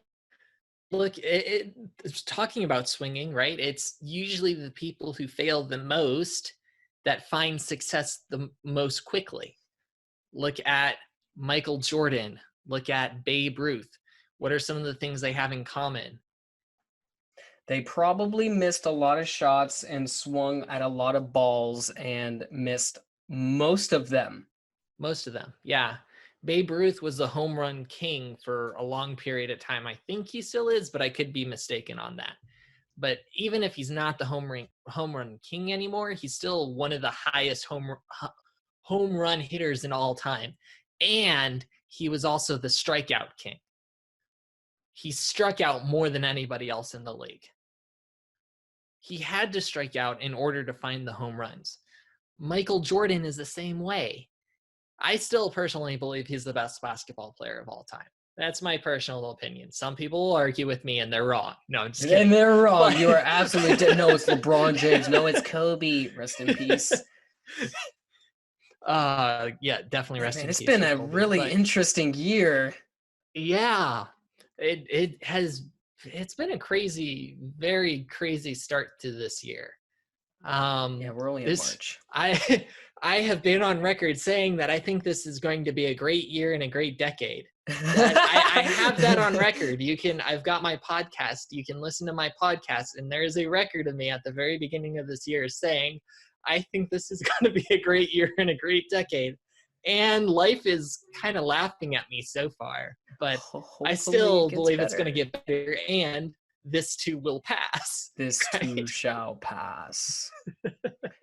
Look, it's talking about swinging, right? It's usually the people who fail the most that find success the most quickly. Look at Michael Jordan, look at Babe Ruth. What are some of the things they have in common? They probably missed a lot of shots and swung at a lot of balls and missed most of them. Most of them, yeah. Babe Ruth was the home run king for a long period of time. I think he still is, but I could be mistaken on that. But even if he's not the home run king anymore, he's still one of the highest home run hitters in all time. And he was also the strikeout king. He struck out more than anybody else in the league. He had to strike out in order to find the home runs. Michael Jordan is the same way. I still personally believe he's the best basketball player of all time. That's my personal opinion. Some people will argue with me and they're wrong. No, I'm just kidding. And they're wrong. But You are absolutely dead. No, it's LeBron James. No, it's Kobe. Rest in peace. Yeah, definitely rest Man, in it's peace been for a Kobe. really But interesting year. yeah, it's been a crazy, very crazy start to this year. Yeah, we're only in This March. I have been on record saying that I think this is going to be a great year and a great decade. I have that on record. I've got my podcast. You can listen to my podcast, and there is a record of me at the very beginning of this year saying, I think this is going to be a great year and a great decade. And life is kind of laughing at me so far, but I Hopefully still it gets believe it's going to better. get better, and this too will pass. This too Right? shall pass.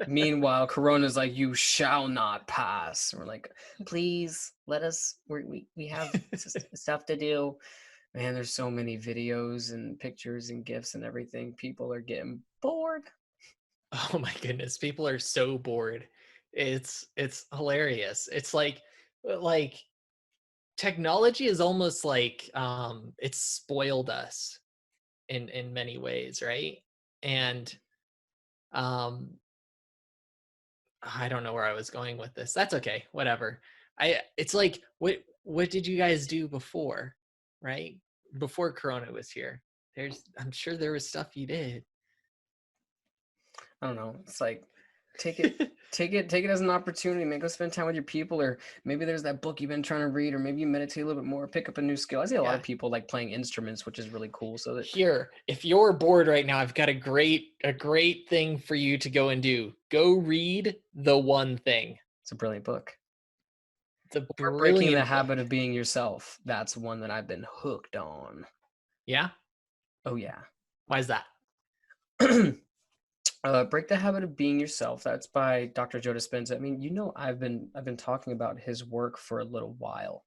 Meanwhile, Corona's like, you shall not pass. We're like, please let us. We have stuff to do. Man, there's so many videos and pictures and gifs and everything. People are getting bored. Oh my goodness, people are so bored. It's hilarious. It's like technology is almost like it's spoiled us in many ways, right? And um I don't know where I was going with this. That's okay. Whatever. It's like what did you guys do before, right? Before Corona was here. I'm sure there was stuff you did. I don't know. It's like take it as an opportunity, man. Go spend time with your people, or maybe there's that book you've been trying to read, or maybe you meditate a little bit more, pick up a new skill. I see a lot Yeah. of people like playing instruments, which is really cool. So that Here, if you're bored right now, I've got a great thing for you to go and do. Go read The One Thing. it's a brilliant book. It's a Or Breaking the brilliant Habit book. of Being Yourself. That's one that I've been hooked on. Yeah? Oh yeah. Why is that? Break the Habit of Being Yourself. That's by Dr. Joe Dispenza. I mean, I've been talking about his work for a little while.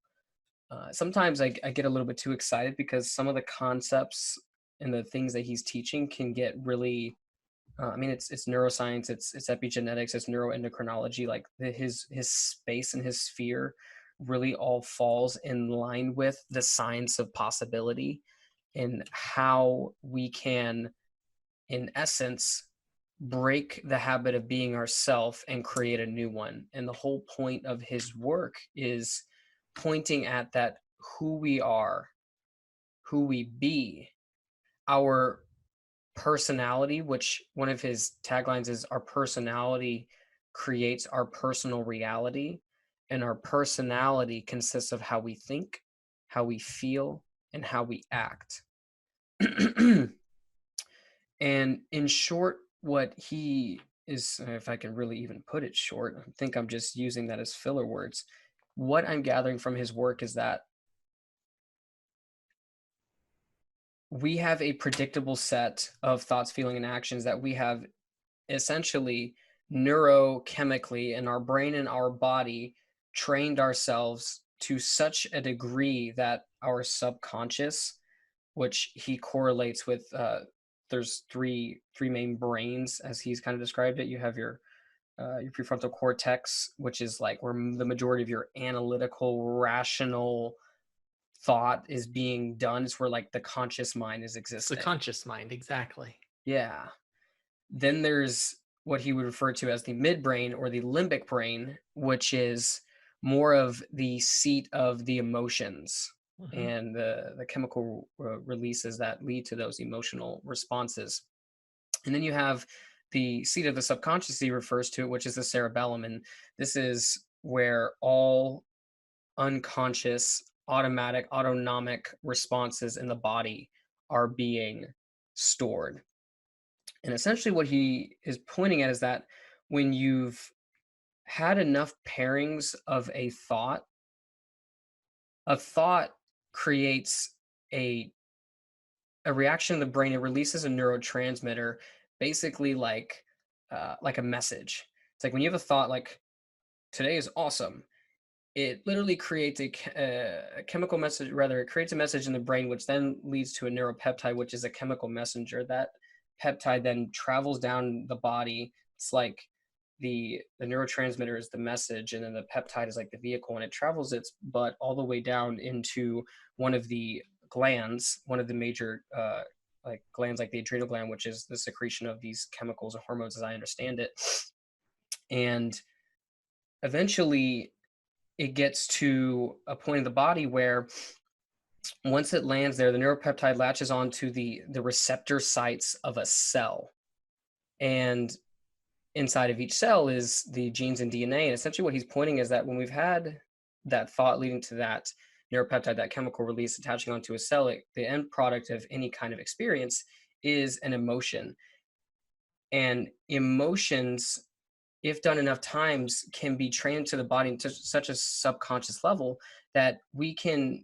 Sometimes I get a little bit too excited because some of the concepts and the things that he's teaching can get really. I mean, it's neuroscience, it's epigenetics, it's neuroendocrinology. Like his space and his sphere really all falls in line with the science of possibility and how we can, in essence, break the habit of being ourself and create a new one. And the whole point of his work is pointing at that who we are, who we be, our personality, which one of his taglines is our personality creates our personal reality. And our personality consists of how we think, how we feel, and how we act. And in short, what he is, if I can really even put it short, I think I'm just using that as filler words. What I'm gathering from his work is that we have a predictable set of thoughts, feeling, and actions that we have essentially neurochemically in our brain and our body trained ourselves to such a degree that our subconscious, which he correlates with, there's three main brains as he's kind of described it. You have your prefrontal cortex, which is like where the majority of your analytical, rational thought is being done. It's where like the conscious mind is It's the existing. conscious mind, exactly. Yeah. Then there's what he would refer to as the midbrain or the limbic brain, which is more of the seat of the emotions Mm-hmm. and the chemical releases that lead to those emotional responses. And then you have the seat of the subconscious he refers to, which is the cerebellum. And this is where all unconscious, automatic, autonomic responses in the body are being stored. And essentially, what he is pointing at is that when you've had enough pairings of a thought creates a a reaction in the brain. It releases a neurotransmitter, basically like a message. It's like when you have a thought like today is awesome, it literally creates a chemical message. Rather, it creates a message in the brain, which then leads to a neuropeptide, which is a chemical messenger. That peptide then travels down the body. It's like the neurotransmitter is the message, and then the peptide is like the vehicle, and it travels its butt all the way down into one of the glands, one of the major like glands, like the adrenal gland, which is the secretion of these chemicals and hormones, as I understand it. And eventually it gets to a point in the body where once it lands there, the neuropeptide latches onto the receptor sites of a cell. And inside of each cell is the genes and DNA. And essentially what he's pointing is that when we've had that thought leading to that neuropeptide, that chemical release attaching onto a cell, the end product of any kind of experience is an emotion. And emotions, if done enough times, can be trained to the body to such a subconscious level that we can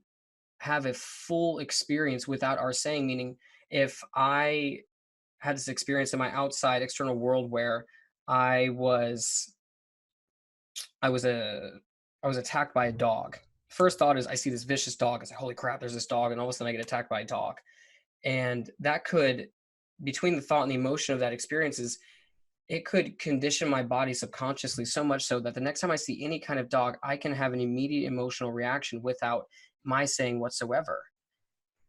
have a full experience without our saying. Meaning, if I had this experience in my outside external world where I was I was a I was attacked by a dog. First thought is I see this vicious dog. I say, "Holy crap! There's this dog!" And all of a sudden I get attacked by a dog. And that could, between the thought and the emotion of that experience, is it could condition my body subconsciously so much so that the next time I see any kind of dog, I can have an immediate emotional reaction without my saying whatsoever.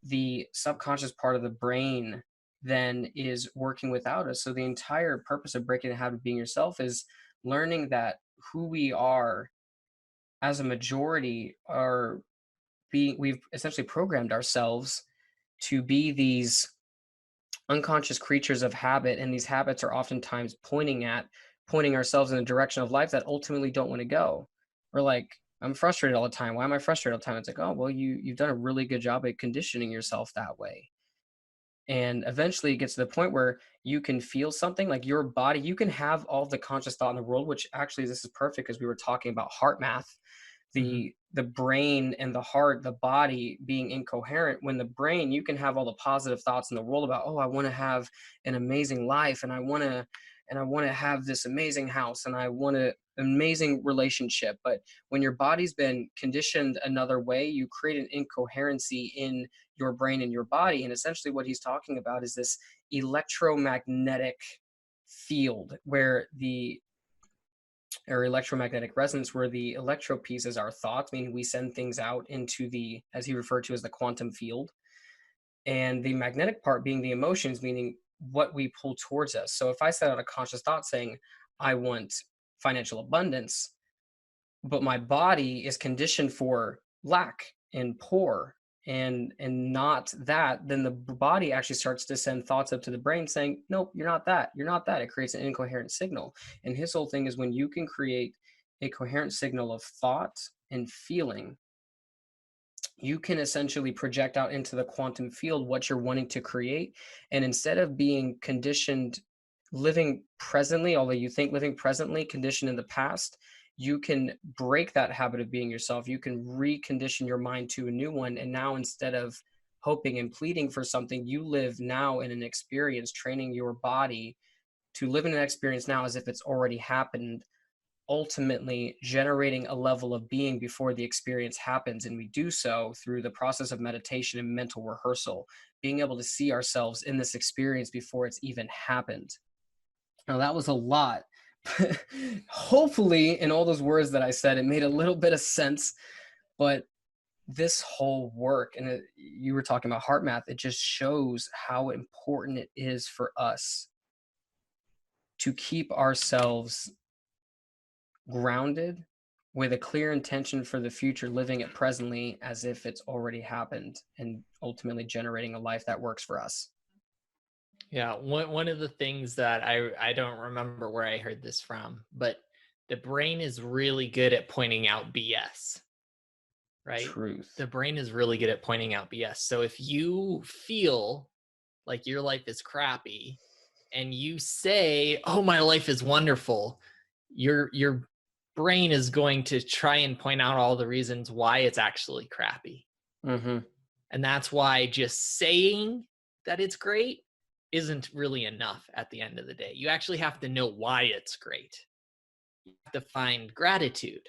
The subconscious part of the brain then is working without us. So the entire purpose of breaking the habit of being yourself is learning that who we are as a majority are being, we've essentially programmed ourselves to be these unconscious creatures of habit, and these habits are oftentimes pointing ourselves in a direction of life that ultimately don't want to go. We're like, I'm frustrated all the time. Why am I frustrated all the time? It's like, oh well, you've done a really good job at conditioning yourself that way. And eventually it gets to the point where you can feel something like your body, you can have all the conscious thought in the world, which actually this is perfect because we were talking about heart math, Mhm. the brain and the heart, the body being incoherent. When the brain, you can have all the positive thoughts in the world about, oh, I want to have an amazing life, and I want to have this amazing house, and I want an amazing relationship. But when your body's been conditioned another way, you create an incoherency in your brain and your body. And essentially what he's talking about is this electromagnetic field where the or electromagnetic resonance, where the electro piece is our thoughts, meaning we send things out into the, as he referred to as the quantum field, and the magnetic part being the emotions, meaning what we pull towards us. So if I set out a conscious thought saying, I want financial abundance, but my body is conditioned for lack and poor and not that, then the body actually starts to send thoughts up to the brain saying, nope, you're not that, you're not that. It creates an incoherent signal. And his whole thing is when you can create a coherent signal of thought and feeling, you can essentially project out into the quantum field what you're wanting to create. And instead of being conditioned living presently, although you think living presently conditioned in the past, you can break that habit of being yourself. You can recondition your mind to a new one. And now instead of hoping and pleading for something, you live now in an experience, training your body to live in an experience now as if it's already happened, ultimately generating a level of being before the experience happens. And we do so through the process of meditation and mental rehearsal, being able to see ourselves in this experience before it's even happened. Now, that was a lot. Hopefully, in all those words that I said, it made a little bit of sense. But this whole work, and you were talking about heart math, it just shows how important it is for us to keep ourselves grounded with a clear intention for the future, living it presently as if it's already happened, and ultimately generating a life that works for us. Yeah, one of the things that I don't remember where I heard this from, but the brain is really good at pointing out BS. right? Truth. The brain is really good at pointing out BS. So if you feel like your life is crappy and you say, "Oh, my life is wonderful," your brain is going to try and point out all the reasons why it's actually crappy. Mm-hmm. And that's why just saying that it's great isn't really enough at the end of the day. You actually have to know why it's great. You have to find gratitude.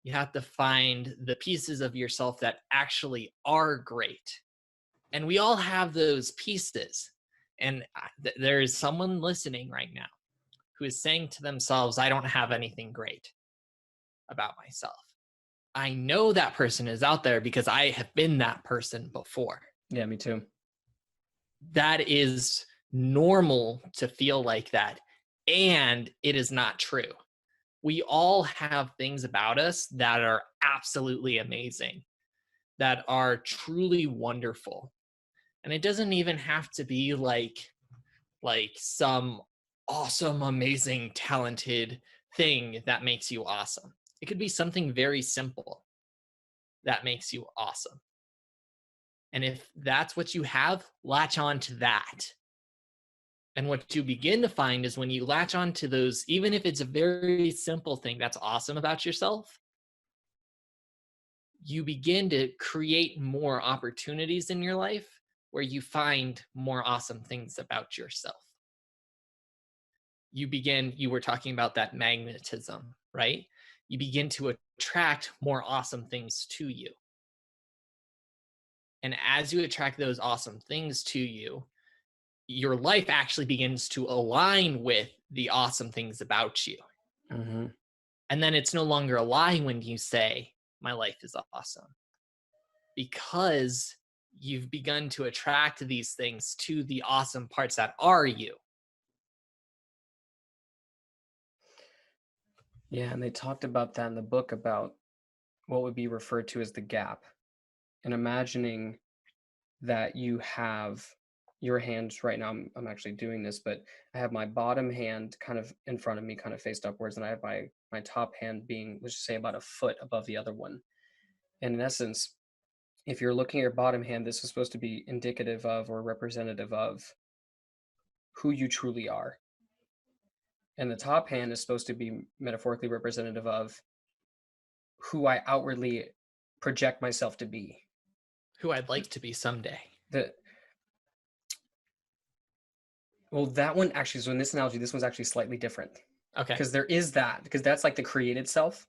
You have to find the pieces of yourself that actually are great. And we all have those pieces. And there is someone listening right now who is saying to themselves, I don't have anything great about myself. I know that person is out there because I have been that person before. Yeah, me too. That is normal to feel like that. And it is not true. We all have things about us that are absolutely amazing, that are truly wonderful. And it doesn't even have to be like some awesome, amazing, talented thing that makes you awesome. It could be something very simple that makes you awesome. And if that's what you have, latch on to that. And what you begin to find is when you latch on to those, even if it's a very simple thing that's awesome about yourself, you begin to create more opportunities in your life where you find more awesome things about yourself. You were talking about that magnetism, right? You begin to attract more awesome things to you. And as you attract those awesome things to you, your life actually begins to align with the awesome things about you. Mm-hmm. And then it's no longer a lie when you say, my life is awesome, because you've begun to attract these things to the awesome parts that are you. Yeah, and they talked about that in the book about what would be referred to as the gap, and imagining that you have your hands right now. I'm actually doing this, but I have my bottom hand kind of in front of me, kind of faced upwards, and I have my top hand being, let's just say, about a foot above the other one. And in essence, if you're looking at your bottom hand, this is supposed to be indicative of or representative of who you truly are. And the top hand is supposed to be metaphorically representative of who I outwardly project myself to be. Who I'd like to be someday. The Well, that one actually, so in this analogy, this one's actually slightly different Okay. because there is that, because that's like the created self.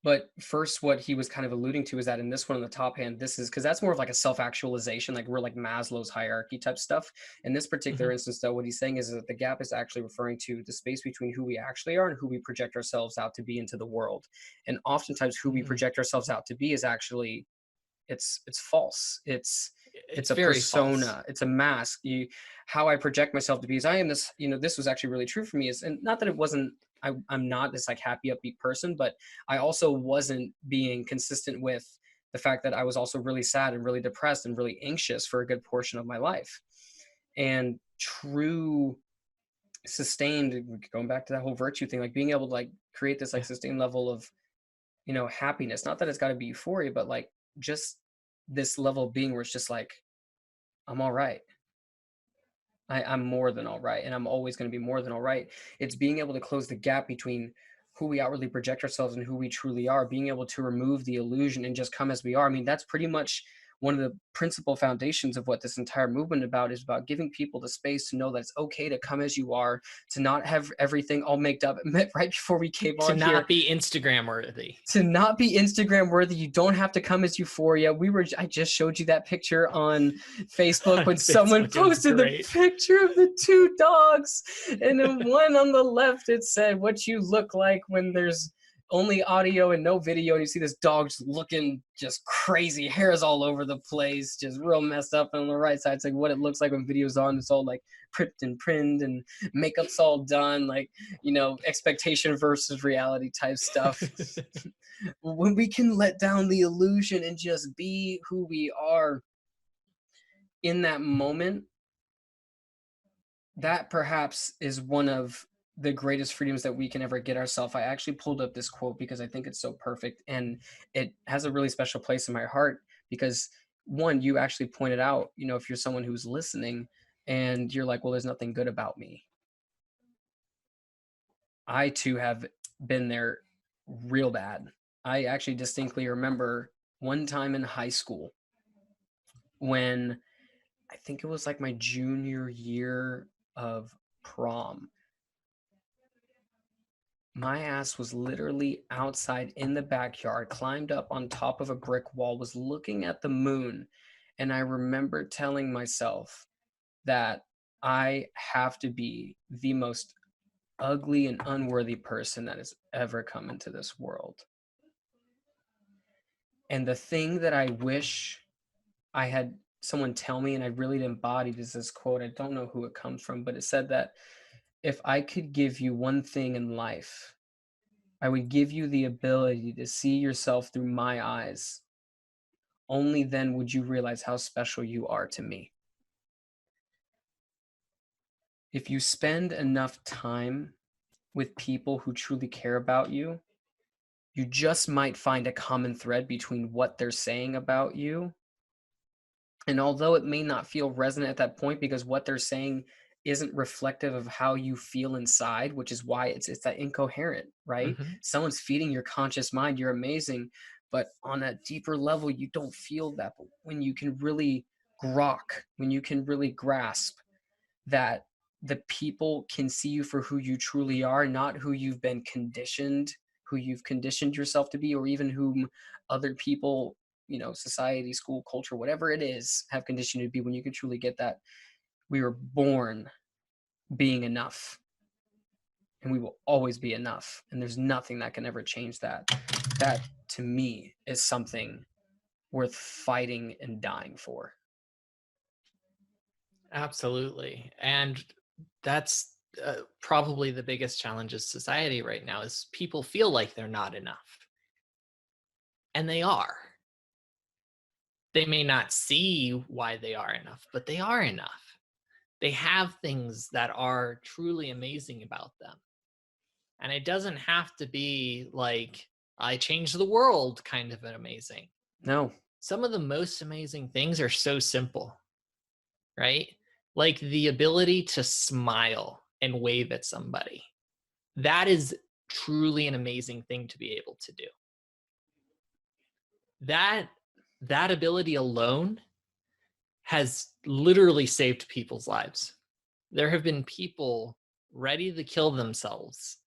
But first, what he was kind of alluding to is that in this one on the top hand, this is because that's more of like a self-actualization, like we're like Maslow's hierarchy type stuff. In this particular Mm-hmm. instance, though, what he's saying is that the gap is actually referring to the space between who we actually are and who we project ourselves out to be into the world. And oftentimes, who we Mm-hmm. project ourselves out to be is actually it's false. It's It's a very false. persona. It's a mask. How I project myself to be is I am this. This was actually really true for me. Is and not that it wasn't. I'm not this like happy upbeat person, but I also wasn't being consistent with the fact that I was also really sad and really depressed and really anxious for a good portion of my life. And true sustained, going back to that whole virtue thing, like being able to like create this like Yeah. sustained level of happiness. Not that it's got to be euphoria, but like just this level of being where it's just like, I'm all right. I'm more than all right. And I'm always going to be more than all right. It's being able to close the gap between who we outwardly project ourselves and who we truly are, being able to remove the illusion and just come as we are. I mean, that's pretty much one of the principal foundations of what this entire movement about is about giving people the space to know that it's okay to come as you are, to not have everything all made up. Right before we came To on here, not be Instagram worthy. to not be Instagram worthy. You don't have to come as euphoria. I just showed you that picture on Facebook when someone Facebook is posted the great. picture of the two dogs. And then one on the left, it said what you look like when there's only audio and no video. And you see this dog just looking just crazy. Hair's all over the place, just real messed up. And on the right side, it's like what it looks like when video's on. It's all like pripped and prinned and makeup's all done. Like, expectation versus reality type stuff. When we can let down the illusion and just be who we are in that moment, that perhaps is one of the greatest freedoms that we can ever get ourselves. I actually pulled up this quote because I think it's so perfect, and it has a really special place in my heart because one, you actually pointed out, if you're someone who's listening and you're like, well, there's nothing good about me. I too have been there real bad. I actually distinctly remember one time in high school when I think it was like my junior year of prom. My ass was literally outside in the backyard, climbed up on top of a brick wall, was looking at the moon. And I remember telling myself that I have to be the most ugly and unworthy person that has ever come into this world. And the thing that I wish I had someone tell me, and I really embodied, is this quote. I don't know who it comes from, but it said that if I could give you one thing in life, I would give you the ability to see yourself through my eyes. Only then would you realize how special you are to me. If you spend enough time with people who truly care about you, you just might find a common thread between what they're saying about you. And although it may not feel resonant at that point because what they're saying isn't reflective of how you feel inside, which is why it's that incoherent, right? Hmm. Someone's feeding your conscious mind, you're amazing, but on a deeper level, you don't feel that. But when you can really grok, when you can really grasp that the people can see you for who you truly are, not who you've been conditioned, who you've conditioned yourself to be, or even whom other people, society, school, culture, whatever it is, have conditioned you to be. When you can truly get that, we were born being enough, and we will always be enough. And there's nothing that can ever change that. That, to me, is something worth fighting and dying for. Absolutely. And that's probably the biggest challenge of society right now is people feel like they're not enough. And they are. They may not see why they are enough, but they are enough. They have things that are truly amazing about them. And it doesn't have to be like, I changed the world kind of an amazing. No. Some of the most amazing things are so simple, right? Like the ability to smile and wave at somebody. That is truly an amazing thing to be able to do. That ability alone has literally saved people's lives. There have been people ready to kill themselves,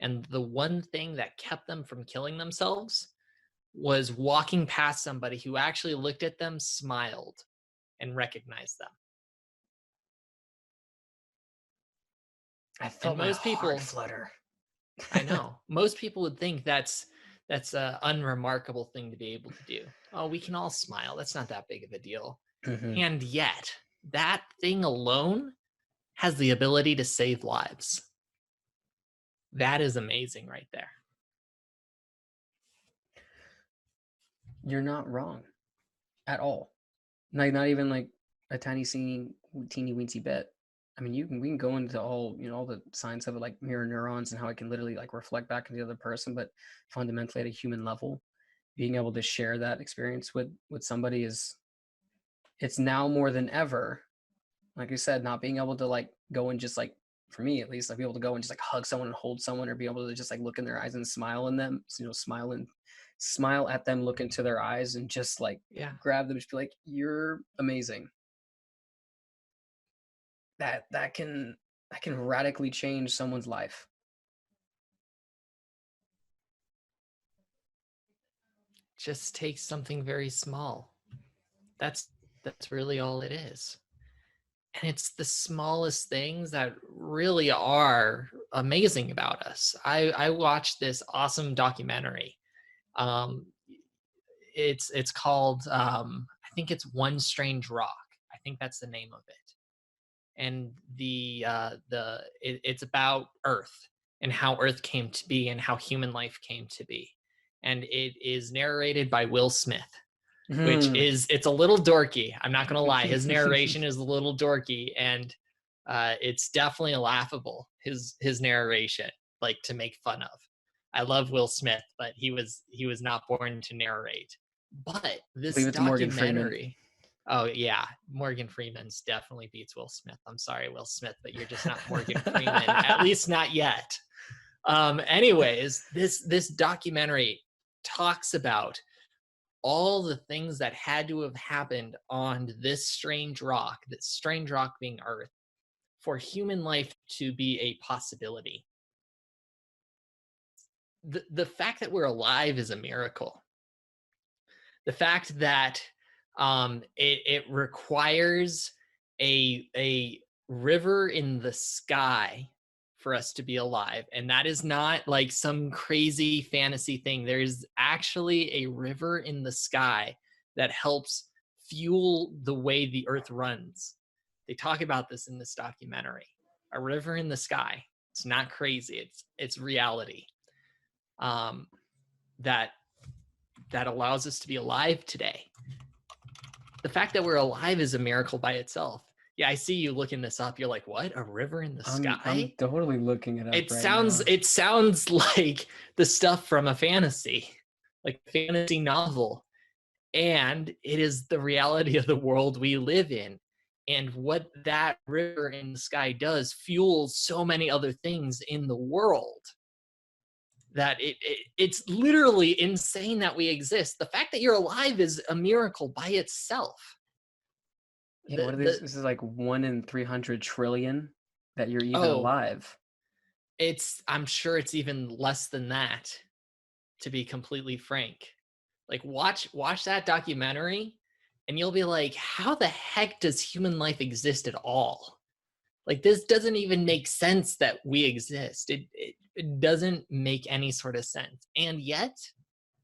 and the one thing that kept them from killing themselves was walking past somebody who actually looked at them, smiled, and recognized them. I And felt my most heart people, flutter. I know, most people would think that's an unremarkable thing to be able to do. Oh, we can all smile. That's not that big of a deal. Mhm. And yet, that thing alone has the ability to save lives. That is amazing right there. You're not wrong at all. Like, not even like a teeny weensy bit. I mean, we can go into all the science of it, like mirror neurons and how it can literally like reflect back into the other person, but fundamentally at a human level, being able to share that experience with somebody it's now more than ever. Like I said, not being able to like go and just like, for me at least, like be able to go and just like hug someone and hold someone, or be able to just like look in their eyes and smile in them, smile at them, look into their eyes, and just like Yeah. grab them, just be like, you're amazing. That can radically change someone's life. Just takes something very small. That's really all it is. And it's the smallest things that really are amazing about us. I watched this awesome documentary. Um, it's called I think it's One Strange Rock. I think that's the name of it. And it's about Earth and how Earth came to be and how human life came to be. And it is narrated by Will Smith, which Mhm. is, it's a little dorky. I'm not gonna lie, his narration is a little dorky, and it's definitely laughable. his narration, like to make fun of. I love Will Smith, but he was not born to narrate. But this Leave it to Morgan Freeman. documentary, oh yeah, Morgan Freeman's definitely beats Will Smith. I'm sorry, Will Smith, but you're just not Morgan Freeman, at least not yet. Anyways, this documentary talks about all the things that had to have happened on this strange rock being Earth, for human life to be a possibility. The fact that we're alive is a miracle. The fact that it requires a river in the sky for us to be alive, and that is not like some crazy fantasy thing. There's actually a river in the sky that helps fuel the way the Earth runs. They talk about this in this documentary. A river in the sky. It's not crazy. It's reality. That allows us to be alive today. The fact that we're alive is a miracle by itself. Yeah, I see you looking this up. You're like, what? A river in the sky? I'm totally looking it up It right sounds like the stuff from a fantasy, like a fantasy novel. And it is the reality of the world we live in. And what that river in the sky does fuels so many other things in the world, that it's literally insane that we exist. The fact that you're alive is a miracle by itself. now. Yeah, what are these? This is like 1 in 300 trillion that you're even alive. I'm sure it's even less than that, to be completely frank. Like watch that documentary and you'll be like, how the heck does human life exist at all? Like, this doesn't even make sense that we exist. It doesn't make any sort of sense. And yet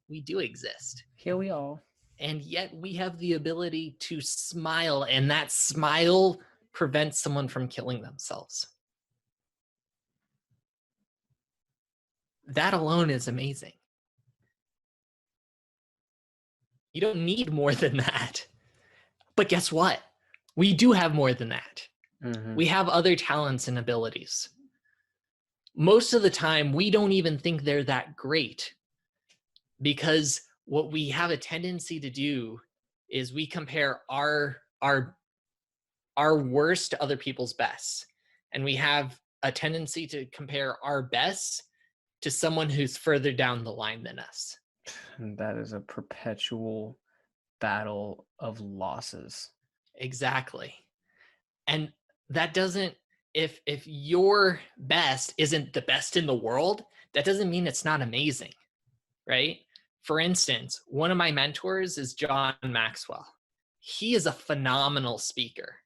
we do exist. Here we are. And yet we have the ability to smile, and that smile prevents someone from killing themselves. That alone is amazing. You don't need more than that. But guess what? We do have more than that. Mm-hmm. We have other talents and abilities. Most of the time, we don't even think they're that great, because what we have a tendency to do is we compare our worst to other people's best. And we have a tendency to compare our best to someone who's further down the line than us. And that is a perpetual battle of losses. Exactly. And that doesn't, if your best isn't the best in the world, that doesn't mean it's not amazing, right? For instance, one of my mentors is John Maxwell. He is a phenomenal speaker.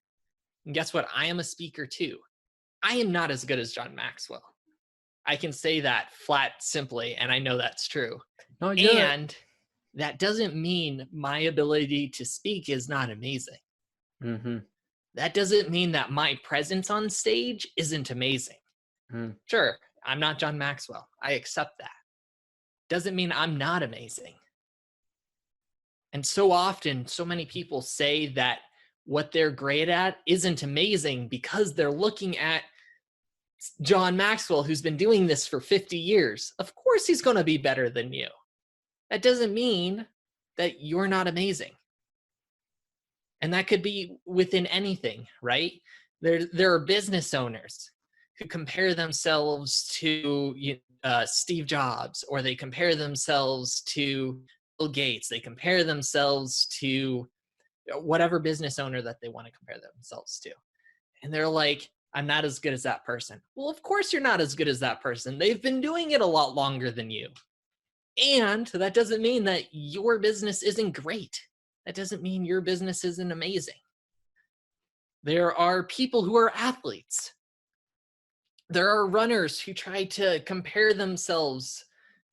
And guess what? I am a speaker too. I am not as good as John Maxwell. I can say that flat, simply, and I know that's true. No, and that doesn't mean my ability to speak is not amazing. Mm-hmm. That doesn't mean that my presence on stage isn't amazing. Sure, I'm not John Maxwell. I accept that. Doesn't mean I'm not amazing. And so often, so many people say that what they're great at isn't amazing because they're looking at John Maxwell, who's been doing this for 50 years. Of course he's going to be better than you. That doesn't mean that you're not amazing. And that could be within anything, right? There are business owners who compare themselves to Steve Jobs, or they compare themselves to Bill Gates. They compare themselves to whatever business owner that they want to compare themselves to. And they're like, I'm not as good as that person. Well, of course you're not as good as that person. They've been doing it a lot longer than you. And that doesn't mean that your business isn't great. That doesn't mean your business isn't amazing. There are people who are athletes. There are runners who try to compare themselves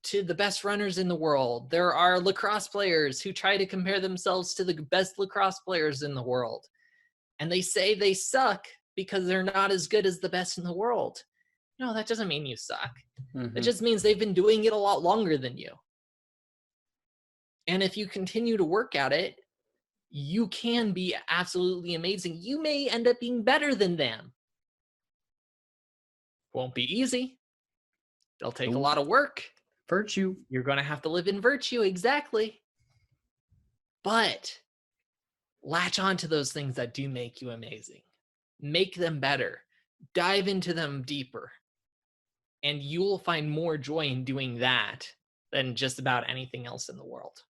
to the best runners in the world. There are lacrosse players who try to compare themselves to the best lacrosse players in the world. And they say they suck because they're not as good as the best in the world. No, that doesn't mean you suck. Mm-hmm. It just means they've been doing it a lot longer than you. And if you continue to work at it, you can be absolutely amazing. You may end up being better than them. Won't be easy. They'll take a Nope. lot of work. Virtue. You're going to have to live in virtue. Exactly. But latch on to those things that do make you amazing. Make them better. Dive into them deeper. And you will find more joy in doing that than just about anything else in the world.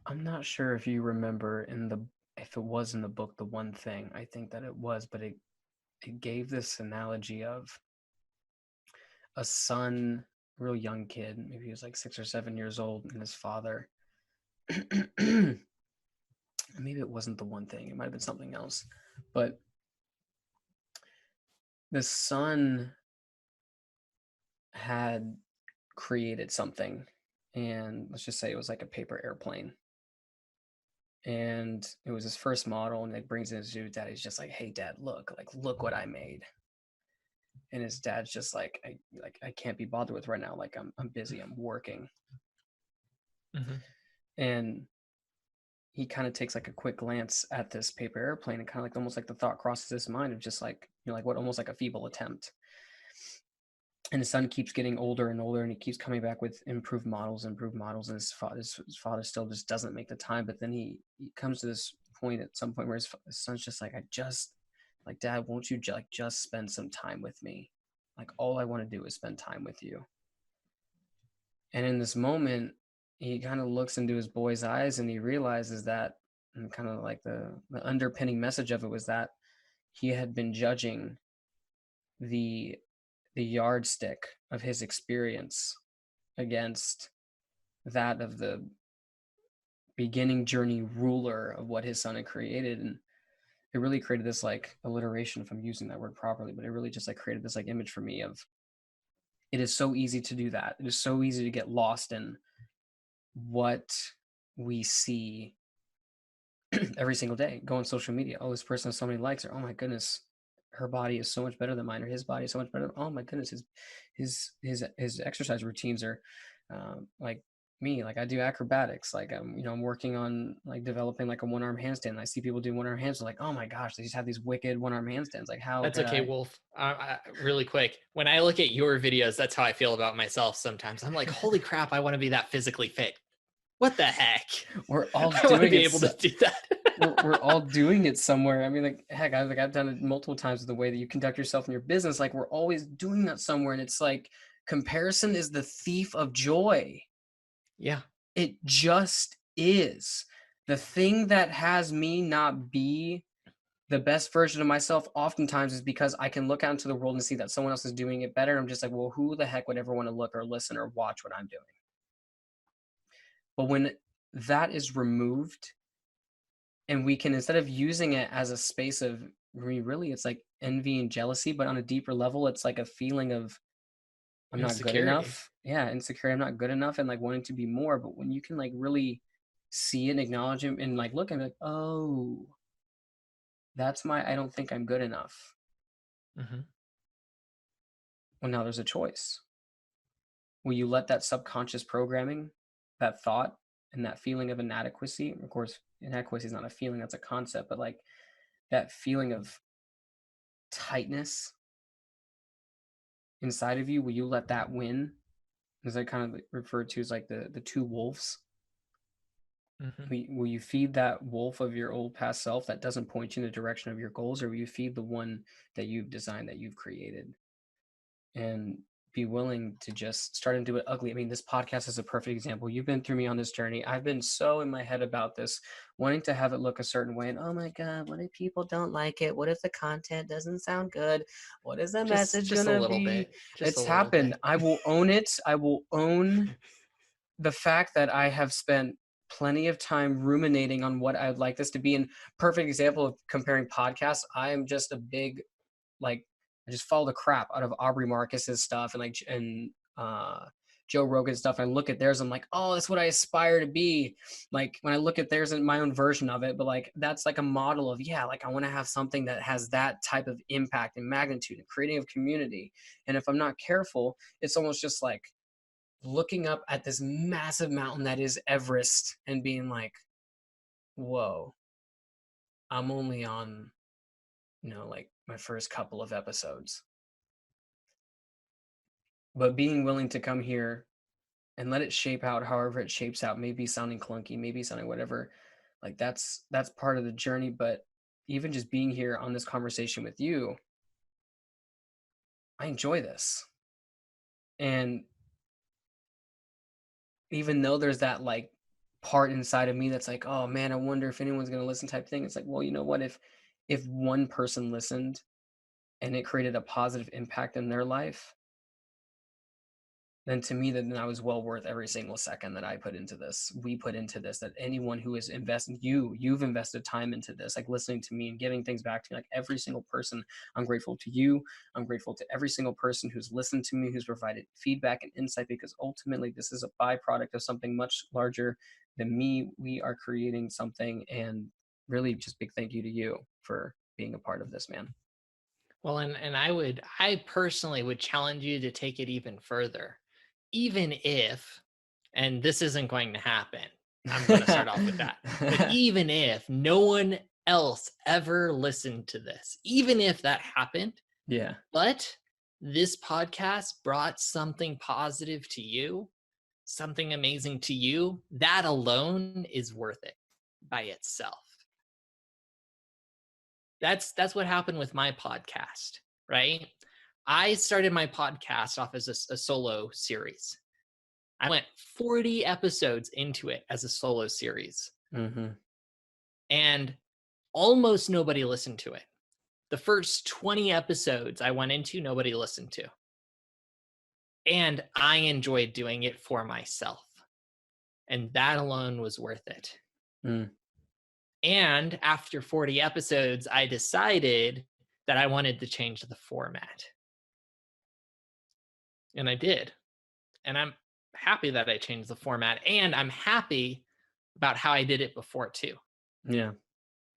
I'm not sure if you remember if it was in the book, The One Thing. I think that it was, but it gave this analogy of a son, real young kid, maybe he was like 6 or 7 years old, and his father. Maybe it wasn't The One Thing. It might have been something else, but the son had created something, and let's just say it was like a paper airplane, and it was his first model, and it brings it to his dad. He's just like, "Hey dad, look what I made." And his dad's just like, I can't be bothered with right now, like I'm busy, I'm working. Mm-hmm. And he kind of takes like a quick glance at this paper airplane, and kind of like almost like the thought crosses his mind of just like, like what, almost like a feeble attempt. And his son keeps getting older and older, and he keeps coming back with improved models, and his father still just doesn't make the time. But then he comes to this point at some point where his son's just like, like, Dad, won't you just spend some time with me? Like, all I want to do is spend time with you. And in this moment, he kind of looks into his boy's eyes, and he realizes that, and kind of like the underpinning message of it was that he had been judging the yardstick of his experience against that of the beginning journey ruler of what his son had created. And it really created this like alliteration, if I'm using that word properly, but it really just like created this like image for me of, it is so easy to do that. It is so easy to get lost in what we see every single day. Go on social media. Oh, this person has so many likes, or oh my goodness, her body is so much better than mine, or his body is so much better. Oh my goodness, his exercise routines are like me. Like I do acrobatics. Like I'm working on like developing like a one-arm handstand. And I see people do one-arm handstands. Like, oh my gosh, they just have these wicked one-arm handstands. Like how That's could okay, I? Wolf. Really quick, when I look at your videos, that's how I feel about myself sometimes. I'm like, holy crap, I want to be that physically fit. What the heck? We're all I want to doing be it. able to do that. We're all doing it somewhere. I mean, like heck, I've done it multiple times with the way that you conduct yourself in your business. Like we're always doing that somewhere, and it's like comparison is the thief of joy. Yeah. It just is. The thing that has me not be the best version of myself oftentimes is because I can look out into the world and see that someone else is doing it better. I'm just like, well, who the heck would ever want to look or listen or watch what I'm doing? But when that is removed, and we can, instead of using it as a space of really, it's like envy and jealousy, but on a deeper level, it's like a feeling of I'm not good Insecurity. enough. Yeah, insecurity, I'm not good enough, and like wanting to be more. But when you can like really see and acknowledge him and like look and be like, oh, that's I don't think I'm good enough. Mm-hmm. Well, now there's a choice. Will you let that subconscious programming, that thought, and that feeling of inadequacy, of course, inadequacy is not a feeling, that's a concept, but like that feeling of tightness inside of you, will you let that win? As I kind of referred to as like the two wolves. Mm-hmm. Will you feed that wolf of your old past self that doesn't point you in the direction of your goals, or will you feed the one that you've designed, that you've created? And be willing to just start and do it ugly. I mean, this podcast is a perfect example. You've been through me on this journey. I've been so in my head about this, wanting to have it look a certain way. And oh my God, what if people don't like it? What if the content doesn't sound good? What is the message Just a gonna little be? bit. Just a It's little happened. bit. I will own it. I will own the fact that I have spent plenty of time ruminating on what I'd like this to be. And perfect example of comparing podcasts. I am just a big, like, I just follow the crap out of Aubrey Marcus's stuff and Joe Rogan's stuff. I look at theirs, I'm like, oh, that's what I aspire to be. Like when I look at theirs and my own version of it, but like that's like a model of, yeah, like I want to have something that has that type of impact and magnitude and creating a community. And if I'm not careful, it's almost just like looking up at this massive mountain that is Everest and being like, whoa, I'm only on like my first couple of episodes. But being willing to come here and let it shape out however it shapes out, maybe sounding clunky, maybe sounding whatever, like that's part of the journey. But even just being here on this conversation with you, I enjoy this. And even though there's that like part inside of me that's like, oh man, I wonder if anyone's gonna listen type thing. It's like, well, you know what? If one person listened and it created a positive impact in their life, then to me, then I was well worth every single second that I put into this. We put into this. That anyone who is investing, you've invested time into this, like listening to me and giving things back to me. Like every single person, I'm grateful to you. I'm grateful to every single person who's listened to me, who's provided feedback and insight. Because ultimately, this is a byproduct of something much larger than me. We are creating something, and really, just big thank you to you for being a part of this, man. Well, and I personally would challenge you to take it even further. Even if, and this isn't going to happen, I'm going to start off with that. But even if no one else ever listened to this, even if that happened, Yeah. but this podcast brought something positive to you, something amazing to you, that alone is worth it by itself. That's what happened with my podcast, right? I started my podcast off as a solo series. I went 40 episodes into it as a solo series, Mm-hmm. and almost nobody listened to it. The first 20 episodes I went into, nobody listened to. And I enjoyed doing it for myself. And that alone was worth it. Mm. And after 40 episodes, I decided that I wanted to change the format. And I did. And I'm happy that I changed the format. And I'm happy about how I did it before, too, Yeah.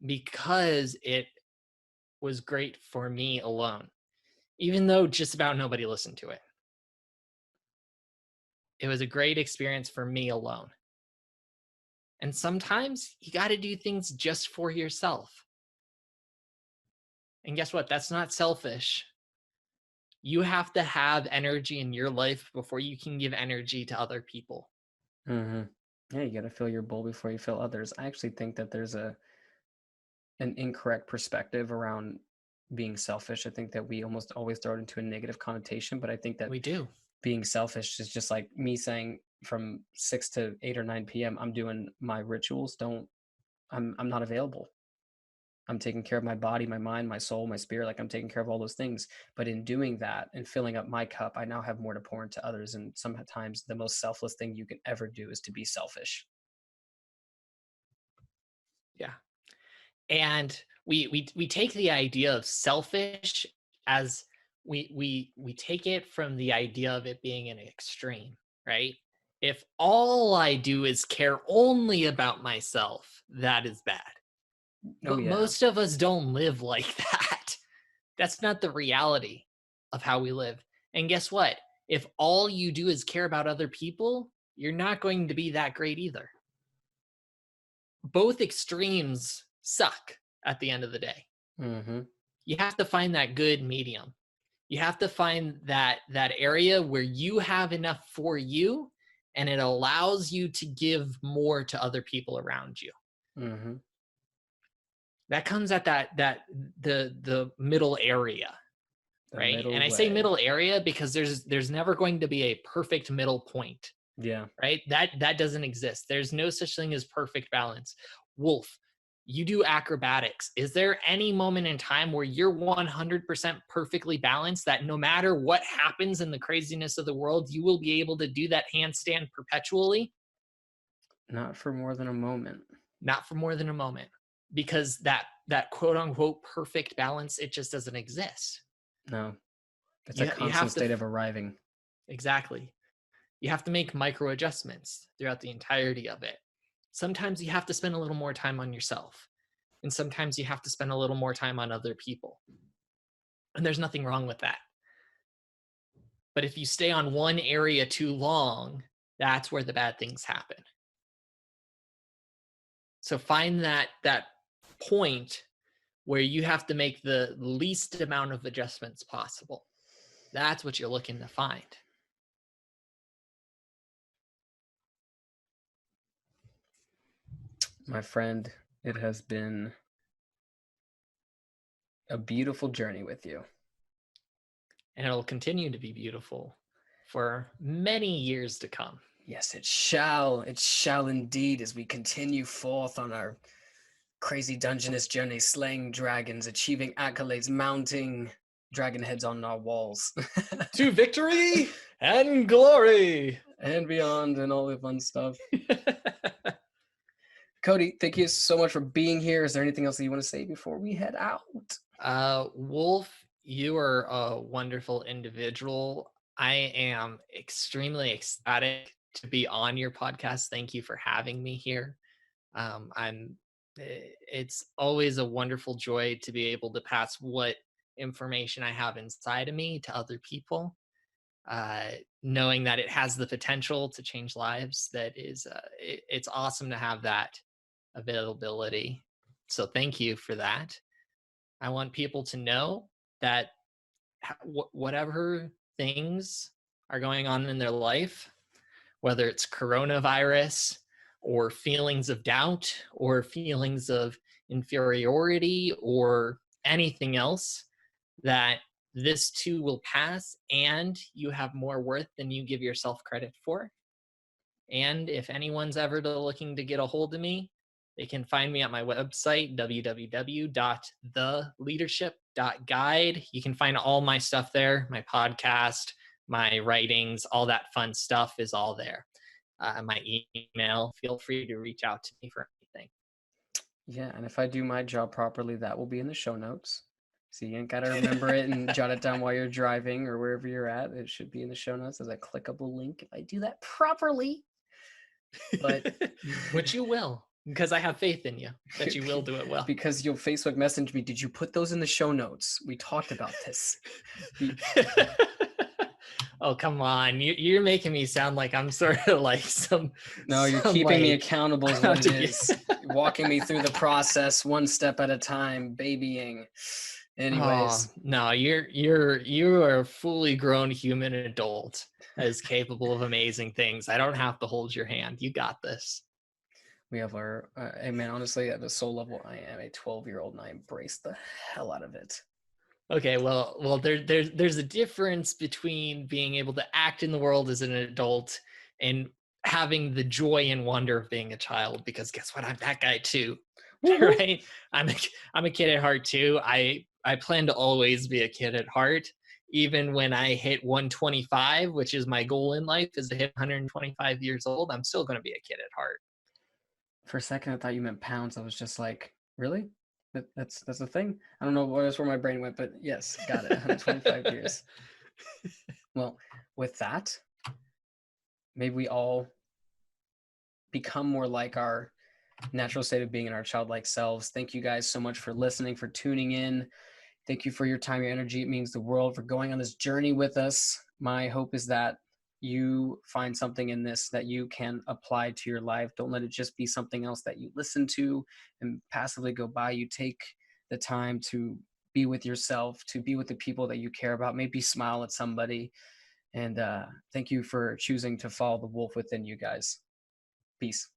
because it was great for me alone, even though just about nobody listened to it. It was a great experience for me alone. And sometimes you got to do things just for yourself. And guess what? That's not selfish. You have to have energy in your life before you can give energy to other people. Mm-hmm. Yeah, you got to fill your bowl before you fill others. I actually think that there's an incorrect perspective around being selfish. I think that we almost always throw it into a negative connotation, but I think that We do. being selfish is just like me saying from 6 to 8 or 9 p.m. I'm doing my rituals. I'm not available. I'm taking care of my body, my mind, my soul, my spirit. Like I'm taking care of all those things. But in doing that and filling up my cup, I now have more to pour into others. And sometimes the most selfless thing you can ever do is to be selfish. Yeah. And we take the idea of selfish as we take it from the idea of it being an extreme, right? If all I do is care only about myself, that is bad. Oh But yeah. most of us don't live like that. That's not the reality of how we live. And guess what? If all you do is care about other people, you're not going to be that great either. Both extremes suck at the end of the day. Mm-hmm. You have to find that good medium. You have to find that area where you have enough for you and it allows you to give more to other people around you. Mm-hmm. That comes at the middle area, The right? middle And I say way. middle area because there's never going to be a perfect middle point, Yeah. right? That doesn't exist. There's no such thing as perfect balance. Wolf, you do acrobatics. Is there any moment in time where you're 100% perfectly balanced that no matter what happens in the craziness of the world, you will be able to do that handstand perpetually? Not for more than a moment. Not for more than a moment, because that quote unquote perfect balance, it just doesn't exist. No. It's a You constant have to state of arriving. exactly. You have to make micro adjustments throughout the entirety of it. Sometimes you have to spend a little more time on yourself, and sometimes you have to spend a little more time on other people. And there's nothing wrong with that. But if you stay on one area too long, that's where the bad things happen. So find that point where you have to make the least amount of adjustments possible. That's what you're looking to find. My friend, it has been a beautiful journey with you. And it'll continue to be beautiful for many years to come. Yes, it shall indeed, as we continue forth on our crazy dungeonous journey, slaying dragons, achieving accolades, mounting dragon heads on our walls. To victory and glory. And beyond, and all the fun stuff. Cody, thank you so much for being here. Is there anything else that you want to say before we head out? Wolf, you are a wonderful individual. I am extremely ecstatic to be on your podcast. Thank you for having me here. It's always a wonderful joy to be able to pass what information I have inside of me to other people, knowing that it has the potential to change lives. That is, it's awesome to have that availability. So thank you for that. I want people to know that whatever things are going on in their life, whether it's coronavirus or feelings of doubt or feelings of inferiority or anything else, that this too will pass and you have more worth than you give yourself credit for. And if anyone's ever looking to get a hold of me, they can find me at my website, www.theleadership.guide. You can find all my stuff there, my podcast, my writings, all that fun stuff is all there. My email, feel free to reach out to me for anything. Yeah, and if I do my job properly, that will be in the show notes. So you ain't got to remember it and jot it down while you're driving or wherever you're at. It should be in the show notes as a clickable link if I do that properly. But which you will, because I have faith in you that you will do it well. Because you'll Facebook message me, did you put those in the show notes? We talked about this. Oh, come on. You're making me sound like I'm sort of like some... No, you're keeping me accountable is what it is. Walking me through the process one step at a time, babying. Anyways. Oh, no, you are a fully grown human adult that is capable of amazing things. I don't have to hold your hand. You got this. We have our, I mean, honestly, at the soul level, I am a 12-year-old and I embrace the hell out of it. Okay, well, there's a difference between being able to act in the world as an adult and having the joy and wonder of being a child. Because guess what? I'm that guy too, right? I'm a kid at heart too. I plan to always be a kid at heart, even when I hit 125, which is my goal in life, is to hit 125 years old. I'm still going to be a kid at heart. For a second, I thought you meant pounds. I was just like, really? That's the thing. I don't know where my brain went, but yes, got it. 125 years. Well, with that, maybe we all become more like our natural state of being in our childlike selves. Thank you guys so much for listening, for tuning in. Thank you for your time, your energy. It means the world, for going on this journey with us. My hope is that you find something in this that you can apply to your life. Don't let it just be something else that you listen to and passively go by. You take the time to be with yourself, to be with the people that you care about, maybe smile at somebody. And thank you for choosing to follow the wolf within you guys. Peace.